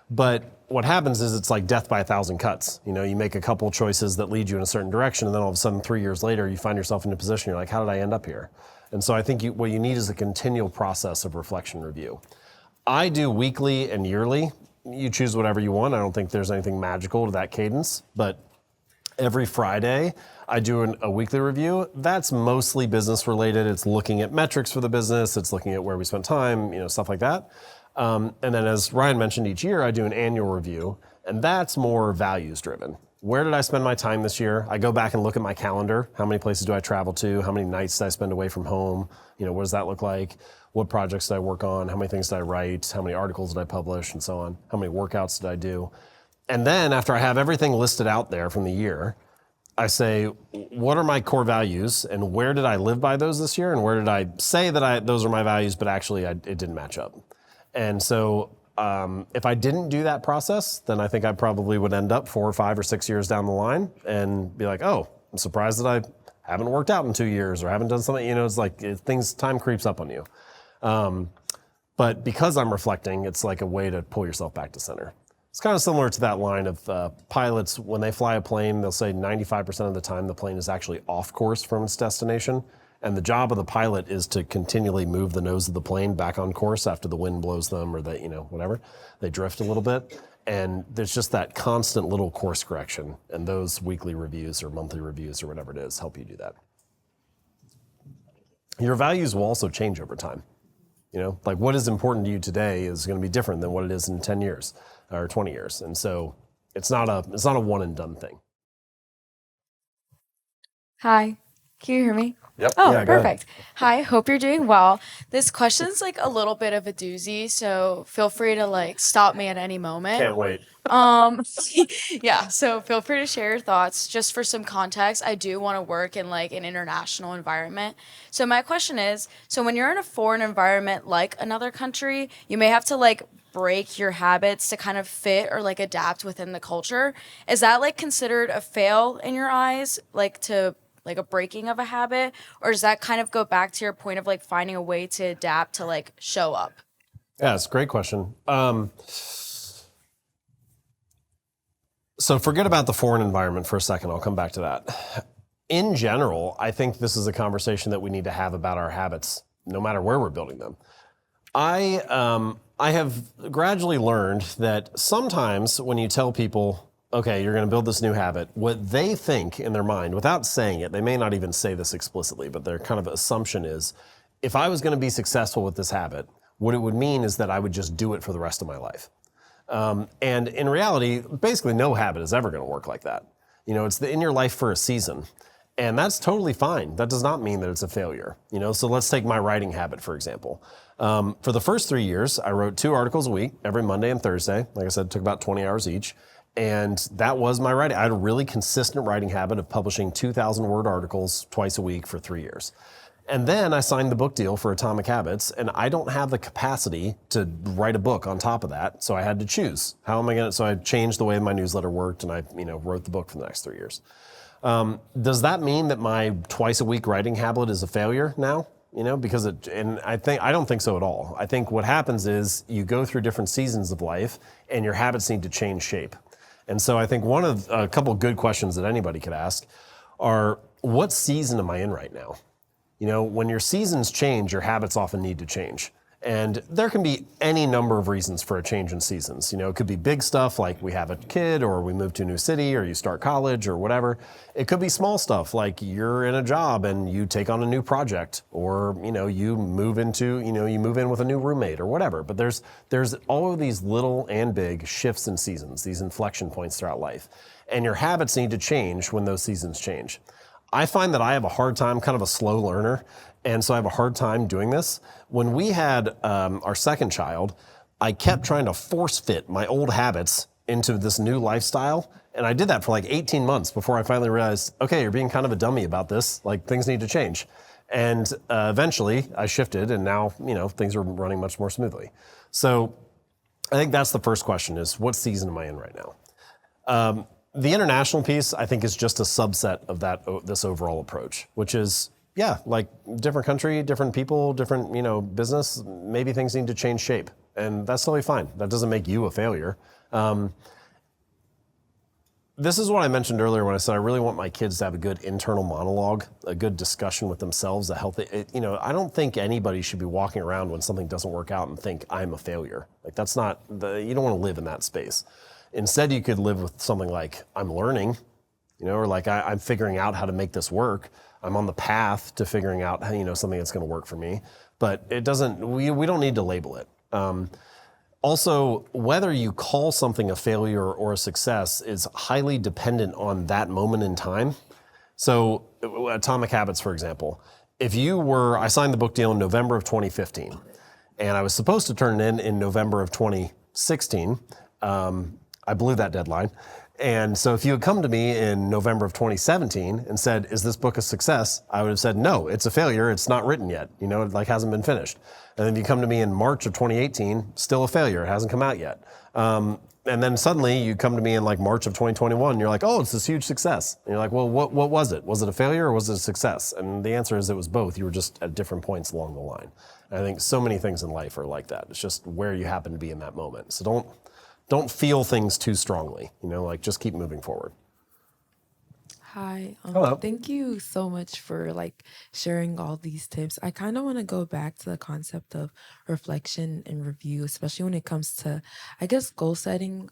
But what happens is it's like death by a thousand cuts. You know, you make a couple choices that lead you in a certain direction, and then all of a sudden 3 years later, you find yourself in a position, you're like, how did I end up here? And so I think what you need is a continual process of reflection and review. I do weekly and yearly. You choose whatever you want. I don't think there's anything magical to that cadence, but every Friday I do a weekly review. That's mostly business related. It's looking at metrics for the business. It's looking at where we spent time, you know, stuff like that. And then as Ryan mentioned, each year I do an annual review, and that's more values driven. Where did I spend my time this year? I go back and look at my calendar. How many places do I travel to? How many nights did I spend away from home? You know, what does that look like? What projects did I work on? How many things did I write? How many articles did I publish, and so on? How many workouts did I do? And then after I have everything listed out there from the year, I say, what are my core values, and where did I live by those this year? And where did I say that those are my values, but actually it didn't match up? And so if I didn't do that process, then I think I probably would end up 4 or 5 or 6 years down the line and be like, oh, I'm surprised that I haven't worked out in 2 years or haven't done something. You know, it's like time creeps up on you. But because I'm reflecting, it's like a way to pull yourself back to center. It's kind of similar to that line of pilots, when they fly a plane, they'll say 95% of the time the plane is actually off course from its destination. And the job of the pilot is to continually move the nose of the plane back on course after the wind blows them or they, you know, whatever. They drift a little bit. And there's just that constant little course correction. And those weekly reviews or monthly reviews or whatever it is help you do that. Your values will also change over time. You know, like what is important to you today is going to be different than what it is in 10 years or 20 years. And so it's not a one and done thing. Hi, can you hear me? Yep. Oh, Yeah, go ahead. perfect. Hi, hope you're doing well. This question's like a little bit of a doozy, so feel free to like stop me at any moment. Can't wait. Yeah, so feel free to share your thoughts. Just for some context, I do want to work in like an international environment. So my question is, so when you're in a foreign environment like another country, you may have to like break your habits to kind of fit or like adapt within the culture. Is that like considered a fail in your eyes, like to like a breaking of a habit, or does that kind of go back to your point of like finding a way to adapt to like show up? Yeah, it's a great question. So forget about the foreign environment for a second. I'll come back to that. In general, I think this is a conversation that we need to have about our habits, no matter where we're building them. I have gradually learned that sometimes when you tell people, okay, you're going to build this new habit, what they think in their mind, without saying it, they may not even say this explicitly, but their kind of assumption is, if I was going to be successful with this habit, What it would mean is that I would just do it for the rest of my life. And in reality, basically no habit is ever going to work like that. It's in your life for a season. And that's totally fine. That does not mean that it's a failure. So let's take my writing habit, for example. For the first 3 years, I wrote 2 articles a week, every Monday and Thursday. Like I said, it took about 20 hours each. And that was my writing. I had a really consistent writing habit of publishing 2,000-word articles twice a week for 3 years. And then I signed the book deal for Atomic Habits, and I don't have the capacity to write a book on top of that, so I had to choose. How am I going to? So I changed the way my newsletter worked, and I wrote the book for the next 3 years. Does that mean that my twice a week writing habit is a failure now? Because I don't think so at all. I think what happens is you go through different seasons of life and your habits need to change shape. And so I think one of a couple good questions that anybody could ask are, what season am I in right now? When your seasons change, your habits often need to change. And there can be any number of reasons for a change in seasons. It could be big stuff like we have a kid, or we move to a new city, or you start college, or whatever. It could be small stuff like you're in a job and you take on a new project, or you move in with a new roommate or whatever. But there's all of these little and big shifts in seasons, these inflection points throughout life. And your habits need to change when those seasons change. I find that I have a hard time, kind of a slow learner, and so I have a hard time doing this. When we had our second child, I kept trying to force fit my old habits into this new lifestyle, and I did that for like 18 months before I finally realized, okay, you're being kind of a dummy about this, like things need to change. And eventually I shifted, and now things are running much more smoothly. So I think that's the first question, is what season am I in right now? The international piece, I think, is just a subset of this overall approach, which is, like different country, different people, different, business, maybe things need to change shape. And that's totally fine. That doesn't make you a failure. This is what I mentioned earlier when I said I really want my kids to have a good internal monologue, a good discussion with themselves, I don't think anybody should be walking around when something doesn't work out and think I'm a failure. Like you don't want to live in that space. Instead, you could live with something like, I'm learning, or like I'm figuring out how to make this work. I'm on the path to figuring out, something that's going to work for me. But we don't need to label it. Also, whether you call something a failure or a success is highly dependent on that moment in time. So Atomic Habits, for example, I signed the book deal in November of 2015, and I was supposed to turn it in November of 2016. I blew that deadline. And so if you had come to me in November of 2017 and said, is this book a success? I would have said, no, it's a failure. It's not written yet. It hasn't been finished. And then if you come to me in March of 2018, still a failure. It hasn't come out yet. And then suddenly you come to me in like March of 2021, and you're like, oh, it's this huge success. And you're like, well, what was it? Was it a failure or was it a success? And the answer is it was both. You were just at different points along the line. And I think so many things in life are like that. It's just where you happen to be in that moment. So don't feel things too strongly, just keep moving forward. Hi. Hello. Thank you so much for sharing all these tips. I kind of want to go back to the concept of reflection and review, especially when it comes to, I guess, goal setting,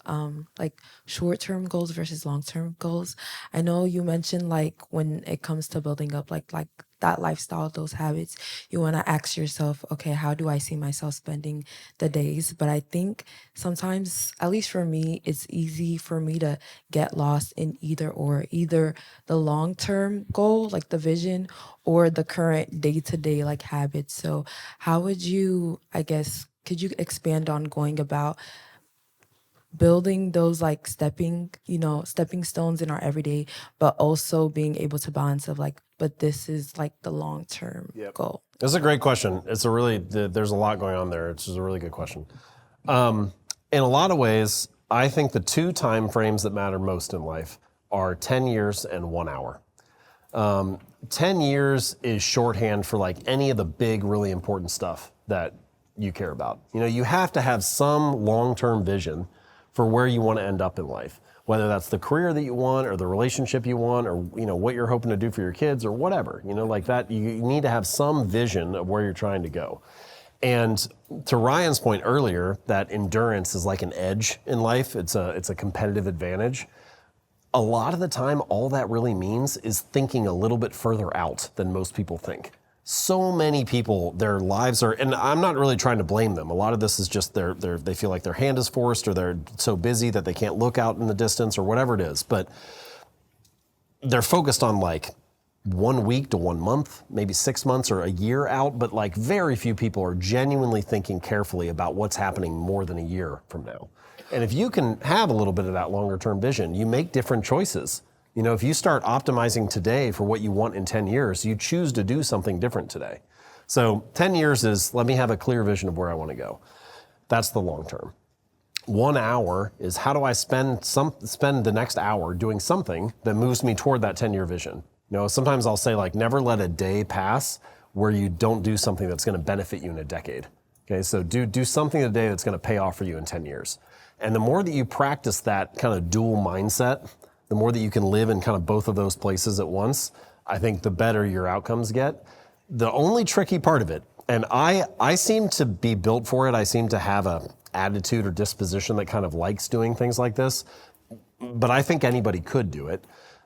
short-term goals versus long-term goals. I know you mentioned when it comes to building up like that lifestyle, those habits, you want to ask yourself, okay, how do I see myself spending the days? But I think sometimes, at least for me, it's easy for me to get lost in either the long-term goal, like the vision, or the current day-to-day habits. So how would you, could you expand on going about building those stepping stones in our everyday, but also being able to balance of but this is the long-term goal? That's a great question. There's a lot going on there. It's just a really good question. In a lot of ways, I think the 2 time frames that matter most in life are 10 years and 1 hour. 10 years is shorthand for any of the big, really important stuff that you care about. You have to have some long-term vision for where you want to end up in life, whether that's the career that you want or the relationship you want, or what you're hoping to do for your kids or whatever. That you need to have some vision of where you're trying to go. And to Ryan's point earlier, that endurance is like an edge in life. It's a competitive advantage. A lot of the time, all that really means is thinking a little bit further out than most people think. So many people, their lives are, and I'm not really trying to blame them. A lot of this is just they feel like their hand is forced, or they're so busy that they can't look out in the distance, or whatever it is. But they're focused on like 1 week to 1 month, maybe 6 months or a year out. But like very few people are genuinely thinking carefully about what's happening more than a year from now. And if you can have a little bit of that longer term vision, you make different choices. You know, if you start optimizing today for what you want in 10 years, you choose to do something different today. So 10 years is, let me have a clear vision of where I want to go. That's the long term. 1 hour is, how do I spend the next hour doing something that moves me toward that 10-year vision? You know, sometimes I'll say like, never let a day pass where you don't do something that's going to benefit you in a decade. Okay, so do something today that's going to pay off for you in 10 years. And the more that you practice that kind of dual mindset, the more that you can live in kind of both of those places at once, I think the better your outcomes get. The only tricky part of it, and I seem to be built for it, I seem to have a attitude or disposition that kind of likes doing things like this, but I think anybody could do it.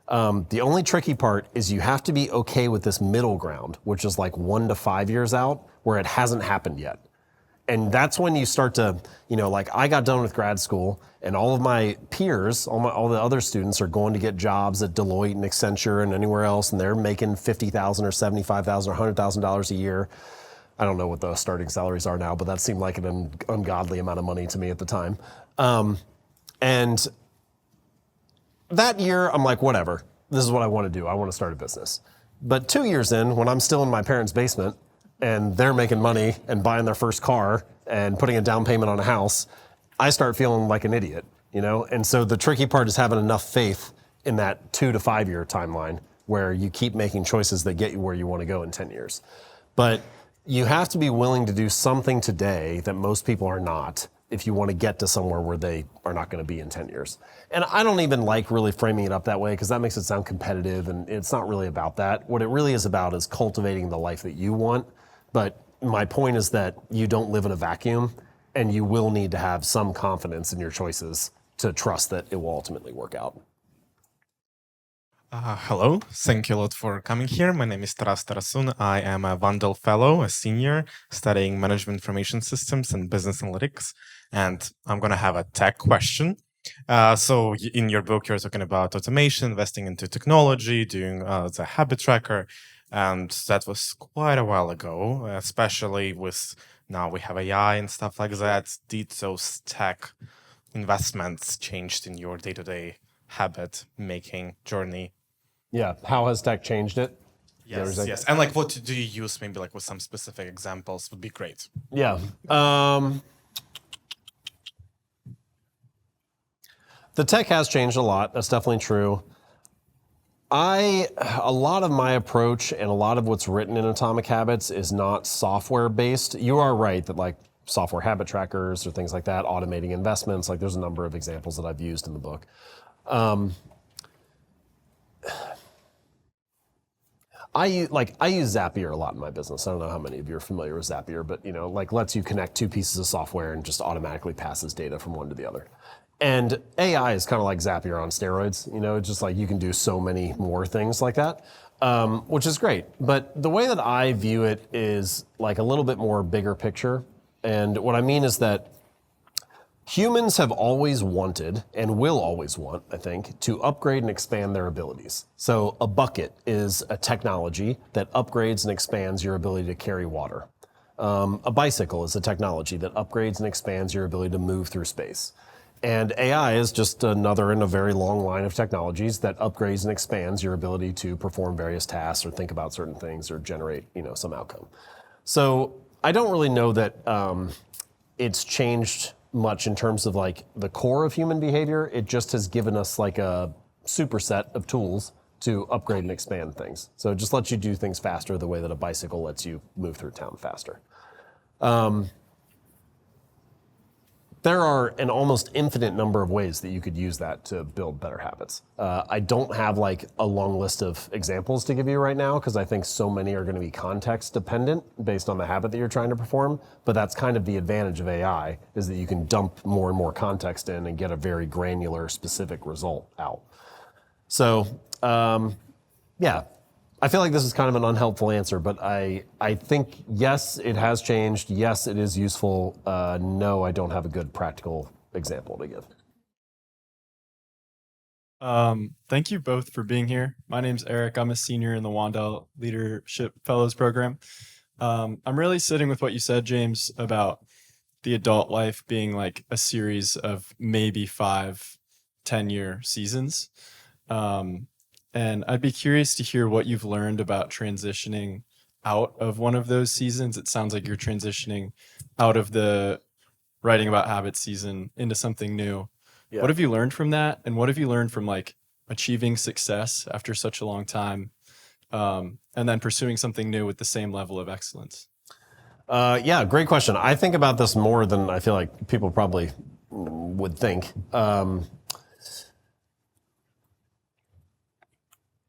The only tricky part is you have to be okay with this middle ground, which is like 1 to 5 years out, where it hasn't happened yet. And that's when you start to, you know, like I got done with grad school and all of my peers, all the other students are going to get jobs at Deloitte and Accenture and anywhere else, and they're making $50,000 or $75,000 or $100,000 a year. I don't know what the starting salaries are now, but that seemed like an ungodly amount of money to me at the time. And that year, I'm like, whatever, this is what I want to do. I want to start a business. But 2 years in, when I'm still in my parents' basement, and they're making money and buying their first car and putting a down payment on a house, I start feeling like an idiot, you know? And so the tricky part is having enough faith in that 2 to 5 year timeline where you keep making choices that get you where you want to go in 10 years. But you have to be willing to do something today that most people are not if you want to get to somewhere where they are not going to be in 10 years. And I don't even like really framing it up that way because that makes it sound competitive, and it's not really about that. What it really is about is cultivating the life that you want. But my point is that you don't live in a vacuum, and you will need to have some confidence in your choices to trust that it will ultimately work out. Hello, thank you a lot for coming here. My name is Taras Tarasun. I am a Vandal Fellow, a senior, studying Management Information Systems and Business Analytics. And I'm going to have a tech question. So in your book, you're talking about automation, investing into technology, doing the habit tracker. And that was quite a while ago, especially with now we have AI and stuff like that. Did those tech investments changed in your day-to-day habit making journey? Yeah, how has tech changed it? Yes. And like, what do you use? Maybe like with some specific examples would be great. Yeah. The tech has changed a lot. That's definitely true. A lot of my approach and a lot of what's written in Atomic Habits is not software based. You are right that like software habit trackers or things like that, automating investments, like there's a number of examples that I've used in the book. I use Zapier a lot in my business. I don't know how many of you are familiar with Zapier, but you know, like lets you connect 2 pieces of software and just automatically passes data from one to the other. And AI is kind of like Zapier on steroids. You know, it's just like you can do so many more things like that, which is great. But the way that I view it is like a little bit more bigger picture. And what I mean is that humans have always wanted and will always want, I think, to upgrade and expand their abilities. So a bucket is a technology that upgrades and expands your ability to carry water. A bicycle is a technology that upgrades and expands your ability to move through space. And AI is just another in a very long line of technologies that upgrades and expands your ability to perform various tasks or think about certain things or generate, you know, some outcome. So I don't really know that it's changed much in terms of like the core of human behavior. It just has given us like a superset of tools to upgrade and expand things. So it just lets you do things faster the way that a bicycle lets you move through town faster. There are an almost infinite number of ways that you could use that to build better habits. I don't have like a long list of examples to give you right now because I think so many are going to be context dependent based on the habit that you're trying to perform. But that's kind of the advantage of AI, is that you can dump more and more context in and get a very granular, specific result out. So yeah, I feel like this is kind of an unhelpful answer, but I think, yes, it has changed. Yes, it is useful. No, I don't have a good practical example to give. Thank you both for being here. My name's Eric. I'm a senior in the Wandel Leadership Fellows Program. I'm really sitting with what you said, James, about the adult life being like a series of maybe 5 10-year seasons. And I'd be curious to hear what you've learned about transitioning out of one of those seasons. It sounds like you're transitioning out of the writing about habits season into something new. Yeah. What have you learned from that? And what have you learned from like achieving success after such a long time? And then pursuing something new with the same level of excellence? Yeah, great question. I think about this more than I feel like people probably would think.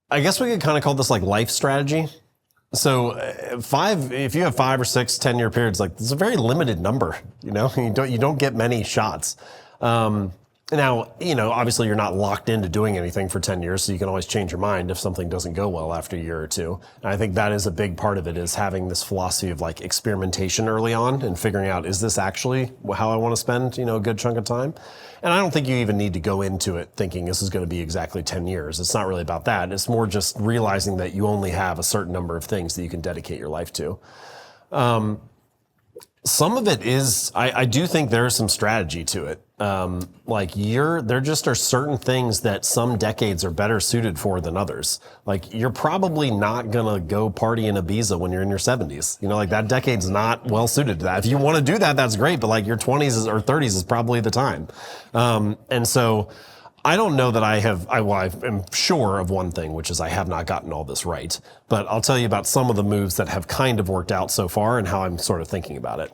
I guess we could kind of call this like life strategy. So if you have 5 or 6 10-year periods, like it's a very limited number, you know, you don't get many shots. Now, you know, obviously you're not locked into doing anything for 10 years, so you can always change your mind if something doesn't go well after a year or two. And I think that is a big part of it, is having this philosophy of like experimentation early on and figuring out, is this actually how I want to spend, you know, a good chunk of time? And I don't think you even need to go into it thinking this is going to be exactly 10 years. It's not really about that. It's more just realizing that you only have a certain number of things that you can dedicate your life to. Some of it is, I do think there is some strategy to it. There just are certain things that some decades are better suited for than others. Like, you're probably not gonna go party in Ibiza when you're in your 70s. You know, like that decade's not well suited to that. If you want to do that, that's great, but like your 20s or 30s is probably the time. And so I don't know that I am sure of one thing, which is I have not gotten all this right. But I'll tell you about some of the moves that have kind of worked out so far and how I'm sort of thinking about it.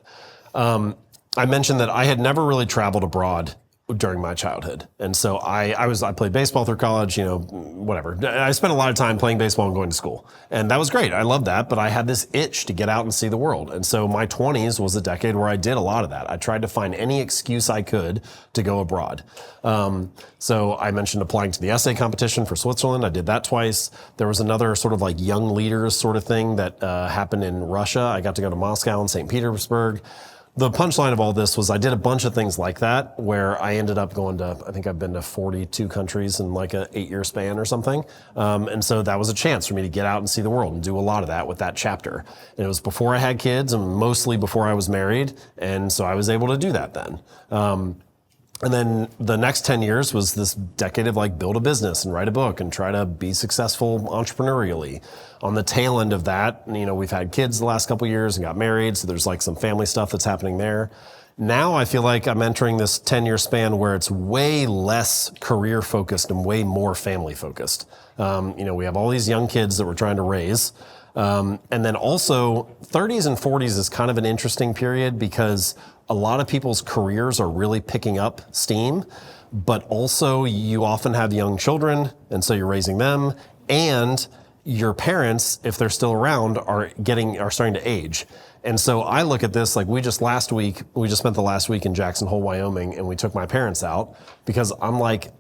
I mentioned that I had never really traveled abroad during my childhood. And so I played baseball through college, you know, whatever. I spent a lot of time playing baseball and going to school. And that was great. I loved that. But I had this itch to get out and see the world. And so my 20s was a decade where I did a lot of that. I tried to find any excuse I could to go abroad. So I mentioned applying to the essay competition for Switzerland. I did that twice. There was another sort of like young leaders sort of thing that happened in Russia. I got to go to Moscow and St. Petersburg. The punchline of all this was I did a bunch of things like that where I ended up going to, I think I've been to 42 countries in like an 8-year span or something. And so that was a chance for me to get out and see the world and do a lot of that with that chapter. And it was before I had kids and mostly before I was married. And so I was able to do that then. And then the next 10 years was this decade of like build a business and write a book and try to be successful entrepreneurially. On the tail end of that, you know, we've had kids the last couple of years and got married. So there's like some family stuff that's happening there. Now I feel like I'm entering this 10-year span where it's way less career focused and way more family focused. You know, we have all these young kids that we're trying to raise. And then also 30s and 40s is kind of an interesting period because a lot of people's careers are really picking up steam, but also you often have young children, and so you're raising them, and your parents, if they're still around, are starting to age. And so I look at this like we just spent the last week in Jackson Hole, Wyoming, and we took my parents out because I'm like,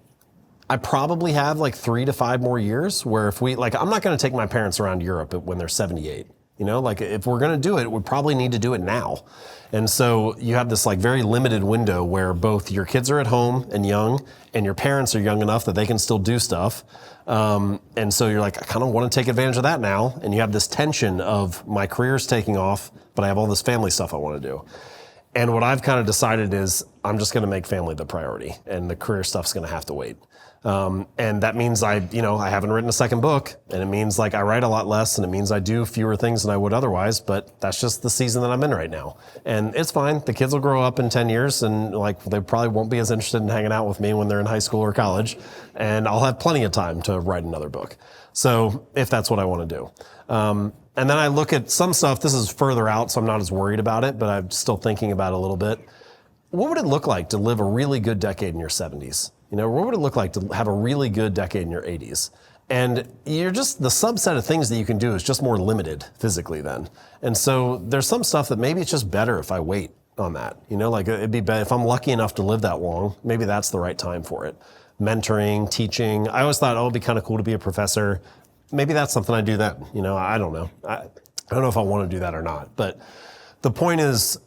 I probably have like 3 to 5 more years where I'm not going to take my parents around Europe when they're 78. You know, like if we're going to do it, we probably need to do it now. And so you have this like very limited window where both your kids are at home and young, and your parents are young enough that they can still do stuff. And so you're like, I kind of want to take advantage of that now. And you have this tension of my career's taking off, but I have all this family stuff I want to do. And what I've kind of decided is I'm just going to make family the priority, and the career stuff's going to have to wait. And that means I haven't written a second book, and it means like I write a lot less, and it means I do fewer things than I would otherwise, but that's just the season that I'm in right now. And it's fine. The kids will grow up in 10 years and like they probably won't be as interested in hanging out with me when they're in high school or college, and I'll have plenty of time to write another book. So if that's what I want to do. And then I look at some stuff, this is further out, so I'm not as worried about it, but I'm still thinking about it a little bit. What would it look like to live a really good decade in your 70s? You know, what would it look like to have a really good decade in your 80s? And the subset of things that you can do is just more limited physically then. And so there's some stuff that maybe it's just better if I wait on that. You know, like it'd be better if I'm lucky enough to live that long, maybe that's the right time for it. Mentoring, teaching. I always thought, it'd be kind of cool to be a professor. maybe that's something I do then. I don't know. I don't know if I want to do that or not. But the point is,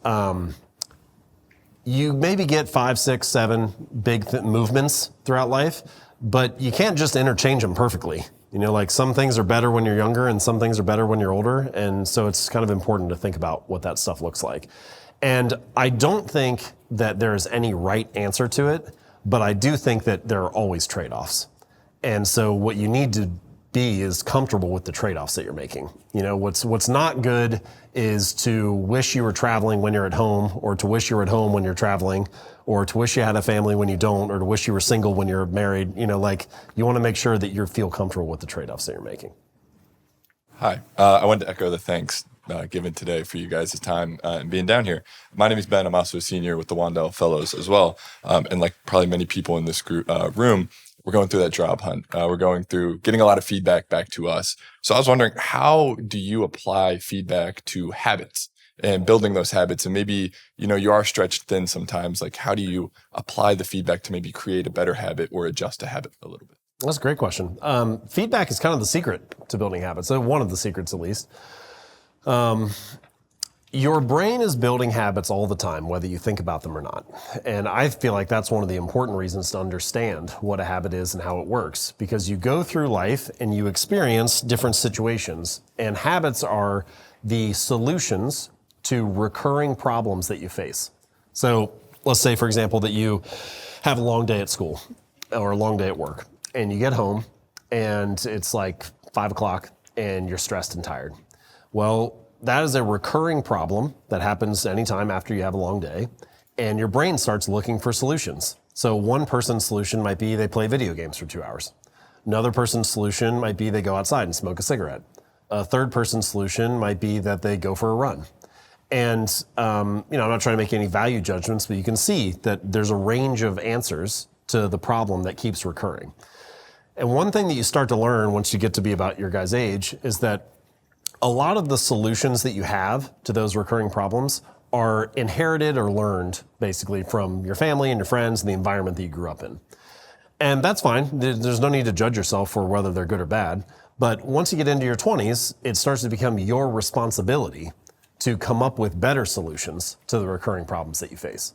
you maybe get 5, 6, 7 big movements throughout life, but you can't just interchange them perfectly. Like some things are better when you're younger and some things are better when you're older. And so it's kind of important to think about what that stuff looks like. And I don't think that there's any right answer to it, but I do think that there are always trade-offs. And so what you need to be is comfortable with the trade-offs that you're making. What's not good is to wish you were traveling when you're at home, or to wish you were at home when you're traveling, or to wish you had a family when you don't, or to wish you were single when you're married. Like you want to make sure that you feel comfortable with the trade-offs that you're making. Hi, I wanted to echo the thanks given today for you guys' time and being down here. My name is Ben. I'm also a senior with the Wandel Fellows as well. And like probably many people in this room, we're going through that job hunt. We're going through getting a lot of feedback back to us. So I was wondering, how do you apply feedback to habits and building those habits? And maybe, you are stretched thin sometimes. Like, how do you apply the feedback to maybe create a better habit or adjust a habit a little bit? That's a great question. Feedback is kind of the secret to building habits. One of the secrets, at least. Your brain is building habits all the time, whether you think about them or not. And I feel like that's one of the important reasons to understand what a habit is and how it works, because you go through life and you experience different situations, and habits are the solutions to recurring problems that you face. So let's say, for example, that you have a long day at school or a long day at work, and you get home and it's like 5 o'clock and you're stressed and tired. Well, that is a recurring problem that happens anytime after you have a long day, and your brain starts looking for solutions. So one person's solution might be they play video games for 2 hours. Another person's solution might be they go outside and smoke a cigarette. A third person's solution might be that they go for a run. And I'm not trying to make any value judgments, but you can see that there's a range of answers to the problem that keeps recurring. And one thing that you start to learn once you get to be about your guys' age is that a lot of the solutions that you have to those recurring problems are inherited or learned basically from your family and your friends and the environment that you grew up in. And that's fine. There's no need to judge yourself for whether they're good or bad. But once you get into your 20s, it starts to become your responsibility to come up with better solutions to the recurring problems that you face.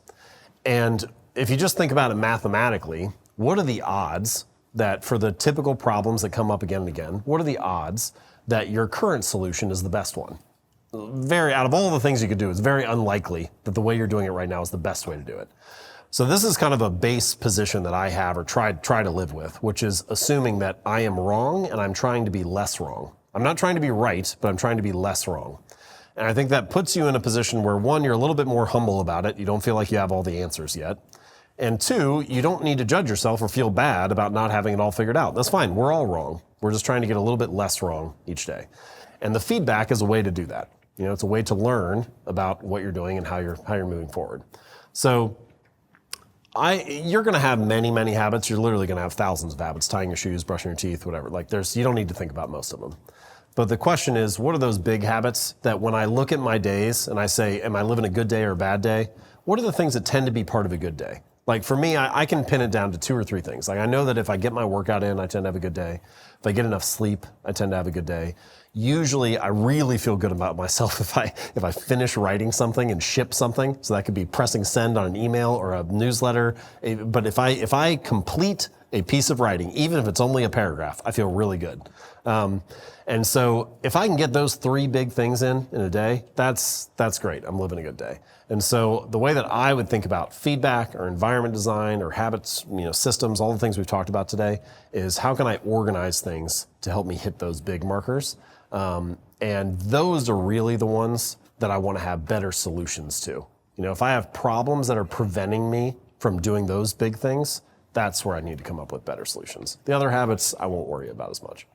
And if you just think about it mathematically, what are the odds that for the typical problems that come up again and again, what are the odds that your current solution is the best one? Out of all the things you could do, it's very unlikely that the way you're doing it right now is the best way to do it. So this is kind of a base position that I have or try to live with, which is assuming that I am wrong and I'm trying to be less wrong. I'm not trying to be right, but I'm trying to be less wrong. And I think that puts you in a position where, one, you're a little bit more humble about it. You don't feel like you have all the answers yet. And two, you don't need to judge yourself or feel bad about not having it all figured out. That's fine. We're all wrong. We're just trying to get a little bit less wrong each day. And the feedback is a way to do that. It's a way to learn about what you're doing and how you're moving forward. So you're going to have many, many habits. You're literally going to have thousands of habits: tying your shoes, brushing your teeth, whatever. You don't need to think about most of them. But the question is, what are those big habits that when I look at my days and I say, am I living a good day or a bad day? What are the things that tend to be part of a good day? Like for me, I can pin it down to 2 or 3 things. Like I know that if I get my workout in, I tend to have a good day. If I get enough sleep, I tend to have a good day. Usually I really feel good about myself if I finish writing something and ship something. So that could be pressing send on an email or a newsletter. But if I complete a piece of writing, even if it's only a paragraph, I feel really good. And so if I can get those 3 big things in a day, that's great. I'm living a good day. And so the way that I would think about feedback or environment design or habits, systems, all the things we've talked about today, is how can I organize things to help me hit those big markers? And those are really the ones that I want to have better solutions to. If I have problems that are preventing me from doing those big things, that's where I need to come up with better solutions. The other habits, I won't worry about as much.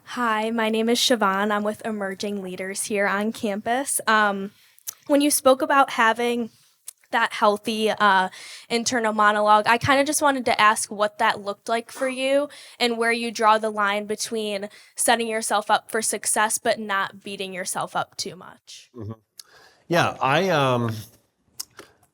Hi, my name is Siobhan. I'm with Emerging Leaders here on campus. When you spoke about having that healthy internal monologue, I kind of just wanted to ask what that looked like for you and where you draw the line between setting yourself up for success but not beating yourself up too much. Mm-hmm. Yeah,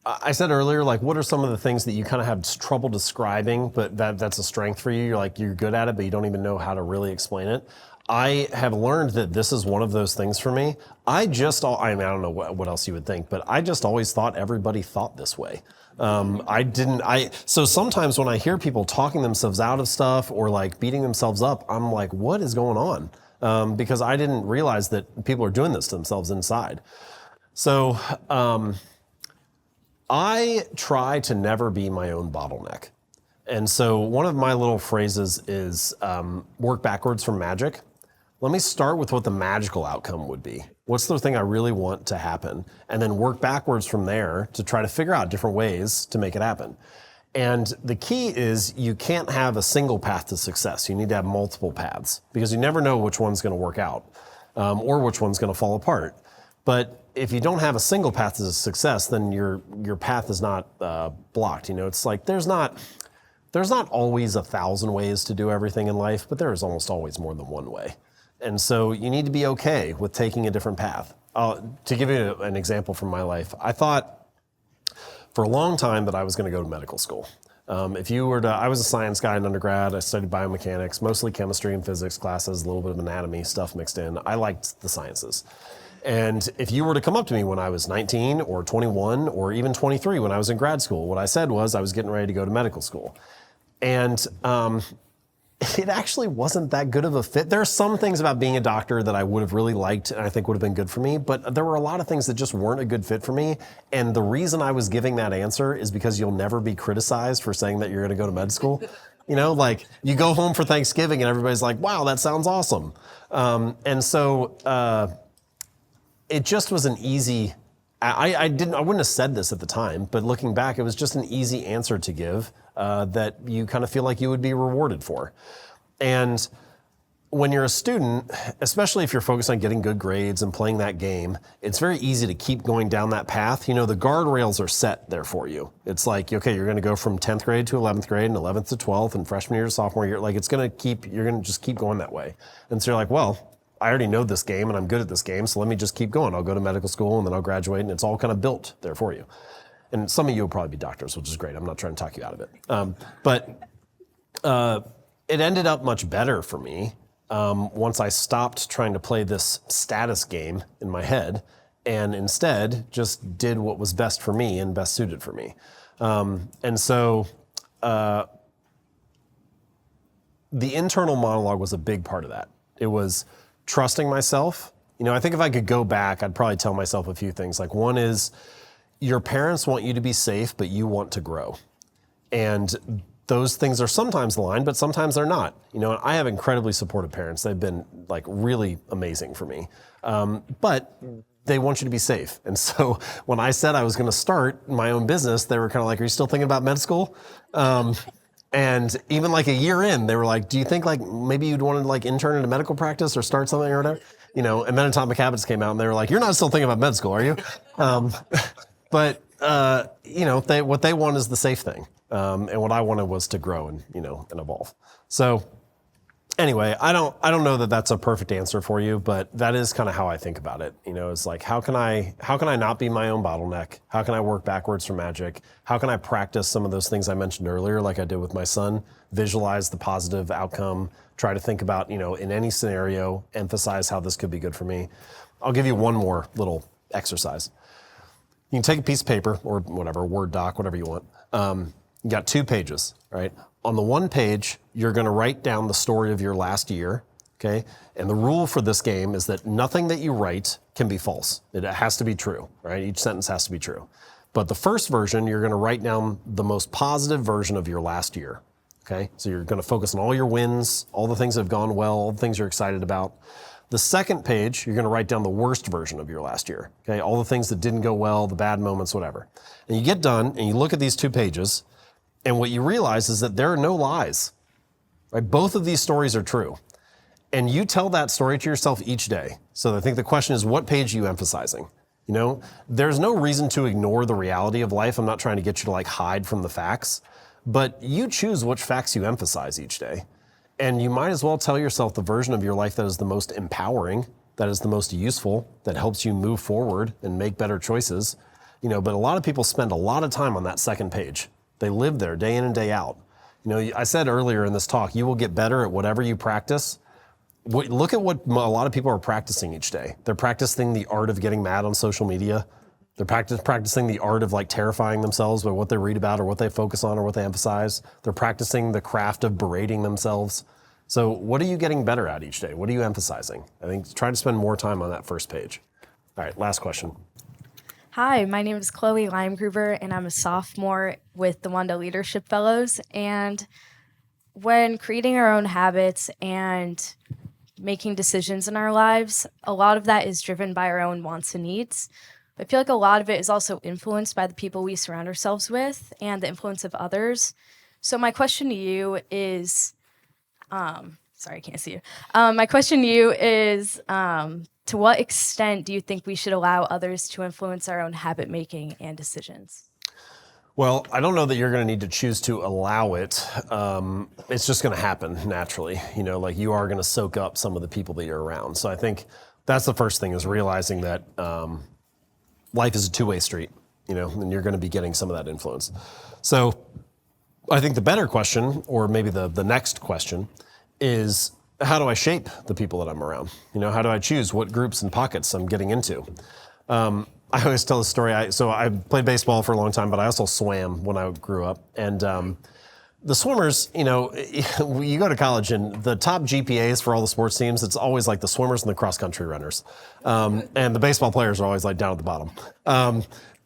I said earlier, like, what are some of the things that you kind of have trouble describing, but that's a strength for you? You're like, you're good at it, but you don't even know how to really explain it. I have learned that this is one of those things for me. I don't know what else you would think, but I just always thought everybody thought this way. So sometimes when I hear people talking themselves out of stuff or like beating themselves up, I'm like, what is going on? Because I didn't realize that people are doing this to themselves inside. So I try to never be my own bottleneck. And so one of my little phrases is work backwards from magic. Let me start with what the magical outcome would be. What's the thing I really want to happen? And then work backwards from there to try to figure out different ways to make it happen. And the key is you can't have a single path to success. You need to have multiple paths because you never know which one's going to work out or which one's going to fall apart. But if you don't have a single path to success, then your path is not blocked. You know, it's like there's not always 1,000 ways to do everything in life, but there is almost always more than one way. And so you need to be okay with taking a different path. To give you an example from my life, I thought for a long time that I was going to go to medical school. I was a science guy in undergrad. I studied biomechanics, mostly chemistry and physics classes, a little bit of anatomy stuff mixed in. I liked the sciences. And if you were to come up to me when I was 19 or 21 or even 23 when I was in grad school, what I said was I was getting ready to go to medical school. And it actually wasn't that good of a fit. There are some things about being a doctor that I would have really liked and I think would have been good for me, but there were a lot of things that just weren't a good fit for me. And the reason I was giving that answer is because you'll never be criticized for saying that you're going to go to med school. You know, like you go home for Thanksgiving and everybody's like, wow, that sounds awesome. It just was an easy, I wouldn't have said this at the time, but looking back, it was just an easy answer to give that you kind of feel like you would be rewarded for. And when you're a student, especially if you're focused on getting good grades and playing that game, it's very easy to keep going down that path. You know, the guardrails are set there for you. It's like, okay, you're going to go from 10th grade to 11th grade and 11th to 12th and freshman year to sophomore year. Like you're going to just keep going that way. And so you're like, well, I already know this game and I'm good at this game, so let me just keep going. I'll go to medical school and then I'll graduate, and it's all kind of built there for you. And some of you will probably be doctors, which is great. I'm not trying to talk you out of it. But it ended up much better for me once I stopped trying to play this status game in my head and instead just did what was best for me and best suited for me. The internal monologue was a big part of that. It was trusting myself. You know, I think if I could go back, I'd probably tell myself a few things. Like one is your parents want you to be safe, but you want to grow. And those things are sometimes aligned, but sometimes they're not. You know, I have incredibly supportive parents. They've been like really amazing for me. But they want you to be safe. And so when I said I was going to start my own business, they were kind of like, are you still thinking about med school? And even like a year in, they were like, do you think like maybe you'd want to like intern in a medical practice or start something or whatever? You know, and then Atomic Habits came out and they were like, you're not still thinking about med school, are you? You know, what they want is the safe thing. And what I wanted was to grow and, you know, and evolve. So anyway, I don't know that that's a perfect answer for you, but that is kind of how I think about it. You know, it's like, how can I not be my own bottleneck? How can I work backwards from magic? How can I practice some of those things I mentioned earlier, like I did with my son, visualize the positive outcome, try to think about, you know, in any scenario, emphasize how this could be good for me. I'll give you one more little exercise. You can take a piece of paper or whatever, Word doc, whatever you want. You got 2 pages, right? On the one page, you're going to write down the story of your last year, okay? And the rule for this game is that nothing that you write can be false. It has to be true, right? Each sentence has to be true. But the first version, you're going to write down the most positive version of your last year, okay? So you're going to focus on all your wins, all the things that have gone well, all the things you're excited about. The second page, you're going to write down the worst version of your last year, okay? All the things that didn't go well, the bad moments, whatever. And you get done and you look at these 2 pages, and what you realize is that there are no lies, right? Both of these stories are true. And you tell that story to yourself each day. So I think the question is, what page are you emphasizing? You know, there's no reason to ignore the reality of life. I'm not trying to get you to like hide from the facts, but you choose which facts you emphasize each day. And you might as well tell yourself the version of your life that is the most empowering, that is the most useful, that helps you move forward and make better choices. but a lot of people spend a lot of time on that second page. They live there day in and day out. I said earlier in this talk, you will get better at whatever you practice. Look at what a lot of people are practicing each day. They're practicing the art of getting mad on social media. They're practicing the art of like terrifying themselves by what they read about or what they focus on or what they emphasize. They're practicing the craft of berating themselves. So what are you getting better at each day? What are you emphasizing? I think try to spend more time on that first page. All right, last question. Hi, my name is Chloe Limegruber, and I'm a sophomore with the Wanda Leadership Fellows. And when creating our own habits and making decisions in our lives, a lot of that is driven by our own wants and needs. I feel like a lot of it is also influenced by the people we surround ourselves with and the influence of others. So my question to you is, sorry, I can't see you. My question to you is, to what extent do you think we should allow others to influence our own habit making and decisions? Well, I don't know that you're going to need to choose to allow it. It's just going to happen naturally. Like you are going to soak up some of the people that you're around. So I think that's the first thing, is realizing that life is a two-way street, and you're going to be getting some of that influence. So I think the better question, or maybe the next question, is how do I shape the people that I'm around? How do I choose what groups and pockets I'm getting into? I always tell the story. I played baseball for a long time, but I also swam when I grew up. And the swimmers, you go to college and the top GPAs for all the sports teams, it's always like the swimmers and the cross country runners. And the baseball players are always like down at the bottom.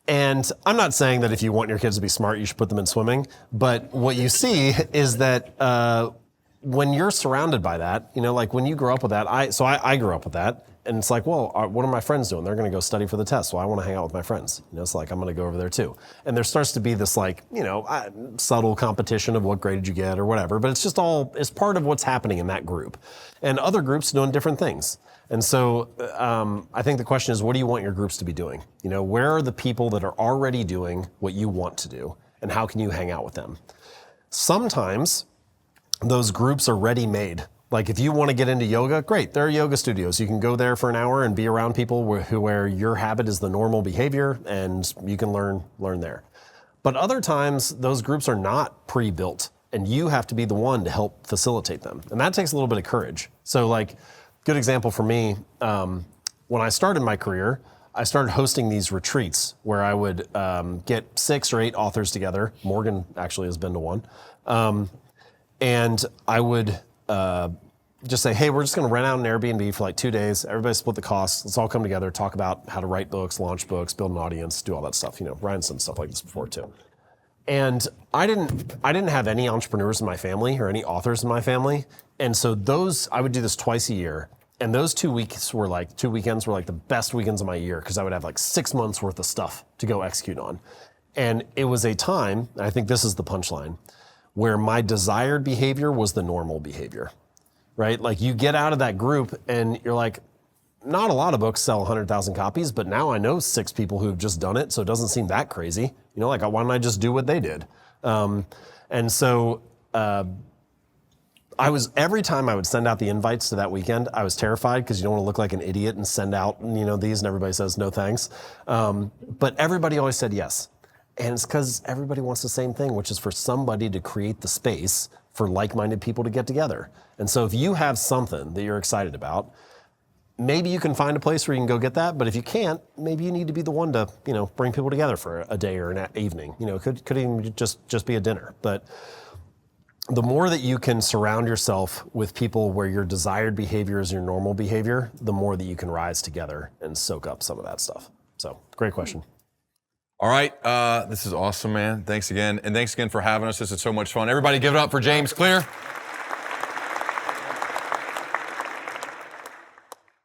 And I'm not saying that if you want your kids to be smart, you should put them in swimming. But what you see is that when you're surrounded by that, like when you grow up with that, I grew up with that. And it's like, well, what are my friends doing? They're going to go study for the test. So I want to hang out with my friends. It's like, I'm going to go over there too. And there starts to be this like, subtle competition of what grade did you get or whatever. But it's just it's part of what's happening in that group. And other groups doing different things. And so I think the question is, what do you want your groups to be doing? Where are the people that are already doing what you want to do? And how can you hang out with them? Sometimes those groups are ready-made. Like if you want to get into yoga, great, there are yoga studios. You can go there for an hour and be around people where your habit is the normal behavior, and you can learn there. But other times those groups are not pre-built, and you have to be the one to help facilitate them. And that takes a little bit of courage. So like, good example for me, when I started my career, I started hosting these retreats where I would get 6 or 8 authors together. Morgan actually has been to one. And I would just say, hey, we're just going to rent out an Airbnb for like 2 days. Everybody split the costs. Let's all come together, talk about how to write books, launch books, build an audience, do all that stuff. Ryan's done stuff like this before too. And I didn't have any entrepreneurs in my family or any authors in my family. And so I would do this twice a year. And those 2 weekends were like the best weekends of my year, because I would have like 6 months worth of stuff to go execute on. And it was a time, and I think this is the punchline, where my desired behavior was the normal behavior, right? Like you get out of that group and you're like, not a lot of books sell 100,000 copies, but now I know 6 people who've just done it, so it doesn't seem that crazy. Like why don't I just do what they did? And so every time I would send out the invites to that weekend, I was terrified, because you don't want to look like an idiot and send out, these, and everybody says no thanks. But everybody always said yes. And it's because everybody wants the same thing, which is for somebody to create the space for like-minded people to get together. And so if you have something that you're excited about, maybe you can find a place where you can go get that. But if you can't, maybe you need to be the one to, bring people together for a day or an evening. Could even just be a dinner. But the more that you can surround yourself with people where your desired behavior is your normal behavior, the more that you can rise together and soak up some of that stuff. So, great question. All right, this is awesome, man. Thanks again. And thanks again for having us. This is so much fun. Everybody give it up for James Clear.